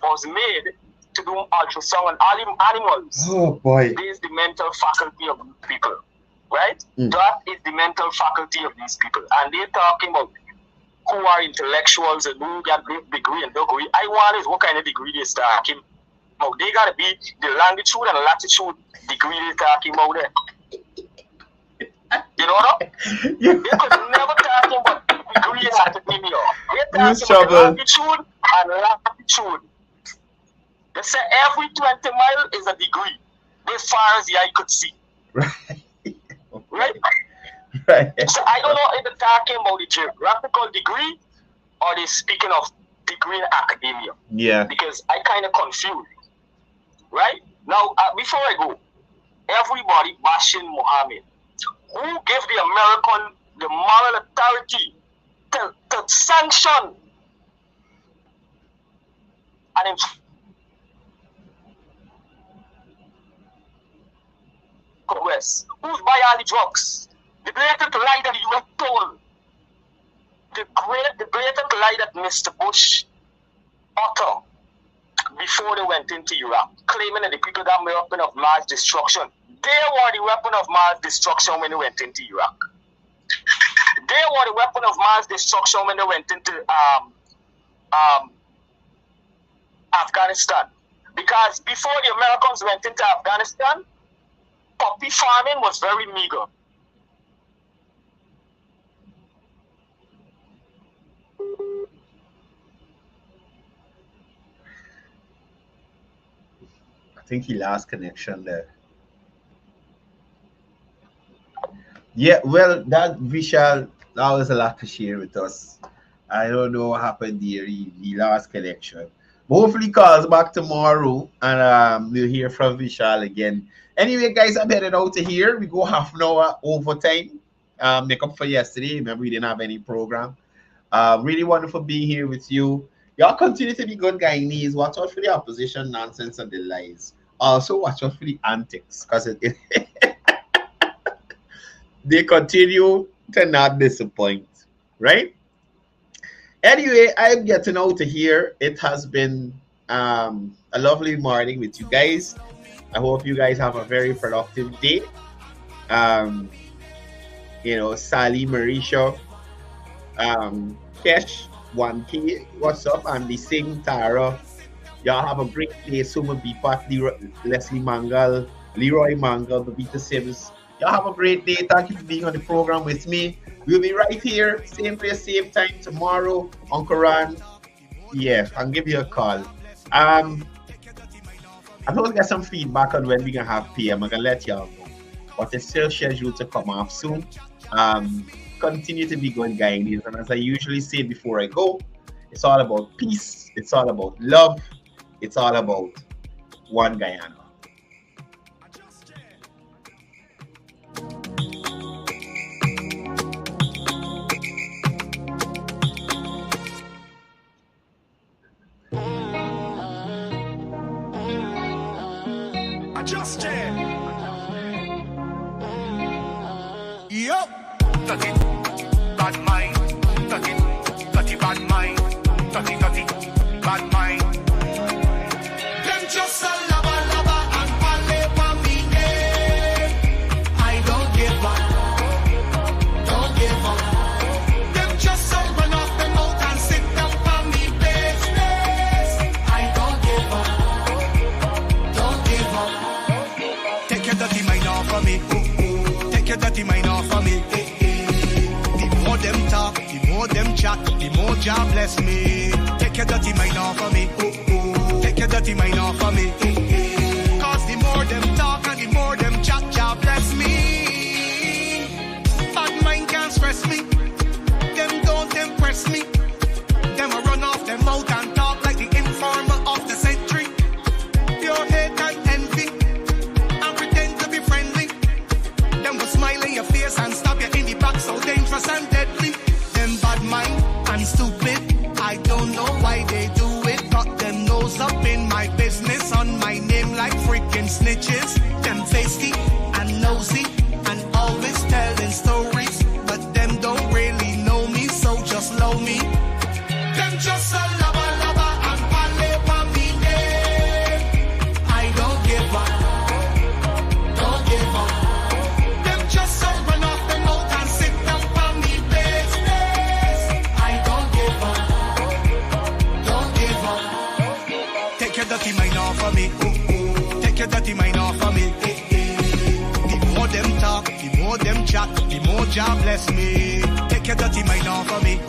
was made to do ultrasound on animals. Oh boy. This is the mental faculty of people, right? That is the mental faculty of these people. And they're talking about who are intellectuals and who got degree and degree. I want is what kind of degree they're talking about. They gotta be the longitude and latitude degree they're talking about there. You know what? They could never talk about degree in academia. They're talking about the longitude and latitude. They say every 20 miles is a degree, as far as the eye could see. Right? So I don't know if they're talking about the geographical degree or they're speaking of degree in academia. Yeah. Because I kind of confused. Right? Now, before I go, everybody bashing Mohammed. Who gave the American the moral authority to sanction and coerce? Who's buy all the drugs? The blatant lie that you have told. The blatant lie that Mr. Bush uttered before they went into Iraq, claiming that the people that were weapon of mass destruction. They were the weapon of mass destruction when they went into Iraq. They were the weapon of mass destruction when they went into Afghanistan. Because before the Americans went into Afghanistan, poppy farming was very meager. I think he lost connection there. Yeah, well, that Vishal, that was a lot to share with us. I don't know what happened there. He lost connection. But hopefully he calls back tomorrow and we'll hear from Vishal again. Anyway, guys, I'm headed out to here. We go half an hour overtime. Make up for yesterday. Remember, we didn't have any program. Really wonderful being here with you. Y'all continue to be good Guyanese. Watch out for the opposition nonsense and the lies. Also, watch out for the antics because they continue to not disappoint, right? Anyway, I'm getting out of here. It has been a lovely morning with you guys. I hope you guys have a very productive day. You know, Sally, Marisha, Kesh, 1K, what's up? Andy Singh, Tara. Y'all have a great day. Suma Bipat, Leslie Mangal, Leroy Mangal, Babita Sims. Y'all have a great day. Thank you for being on the program with me. We'll be right here, same place, same time tomorrow. Uncle Ron, yeah, I'll give you a call. I'm going to get some feedback on when we're going to have PM. I'm going to let y'all know. But it's still scheduled to come off soon. Continue to be good, guys. And as I usually say before I go, it's all about peace. It's all about love. It's all about one Guyana. Yup, got it, bad mind, got it, bad mind, got it, bad mind. Them just a lava and pale for me, I don't give up. Them just a run off the mouth and sit down for me business. I don't give up. Take your dirty mind off of me. Take your dirty mind off of me. The more them talk, the more them chat, the more Jah bless me. Take your dirty mind off of me. Take your dirty mind off of me. Cause the more them talk and the more them chat, Jah bless me. Bad mind can't stress me. Them don't impress me. Them a run off them mouth and talk like the informer of the century. Pure hate and envy and pretend to be friendly. Them will smile in your face and stab you in the back, so dangerous and deadly. Them bad mind and stupid, I don't know why they do it. Got them nose up in my business, on my name like freaking snitches. Them tasty and nosy and always telling stories, but them don't really know me, so just love me. Them just a lava and pale for me, I don't give up. Don't give up. Them just a run off the mouth and sit down for me business. I don't give up. Take your dirty mind off of me. Take your dirty mind off of me. The more them talk, the more them chat, the more Jah bless me. Take your dirty mind off of me.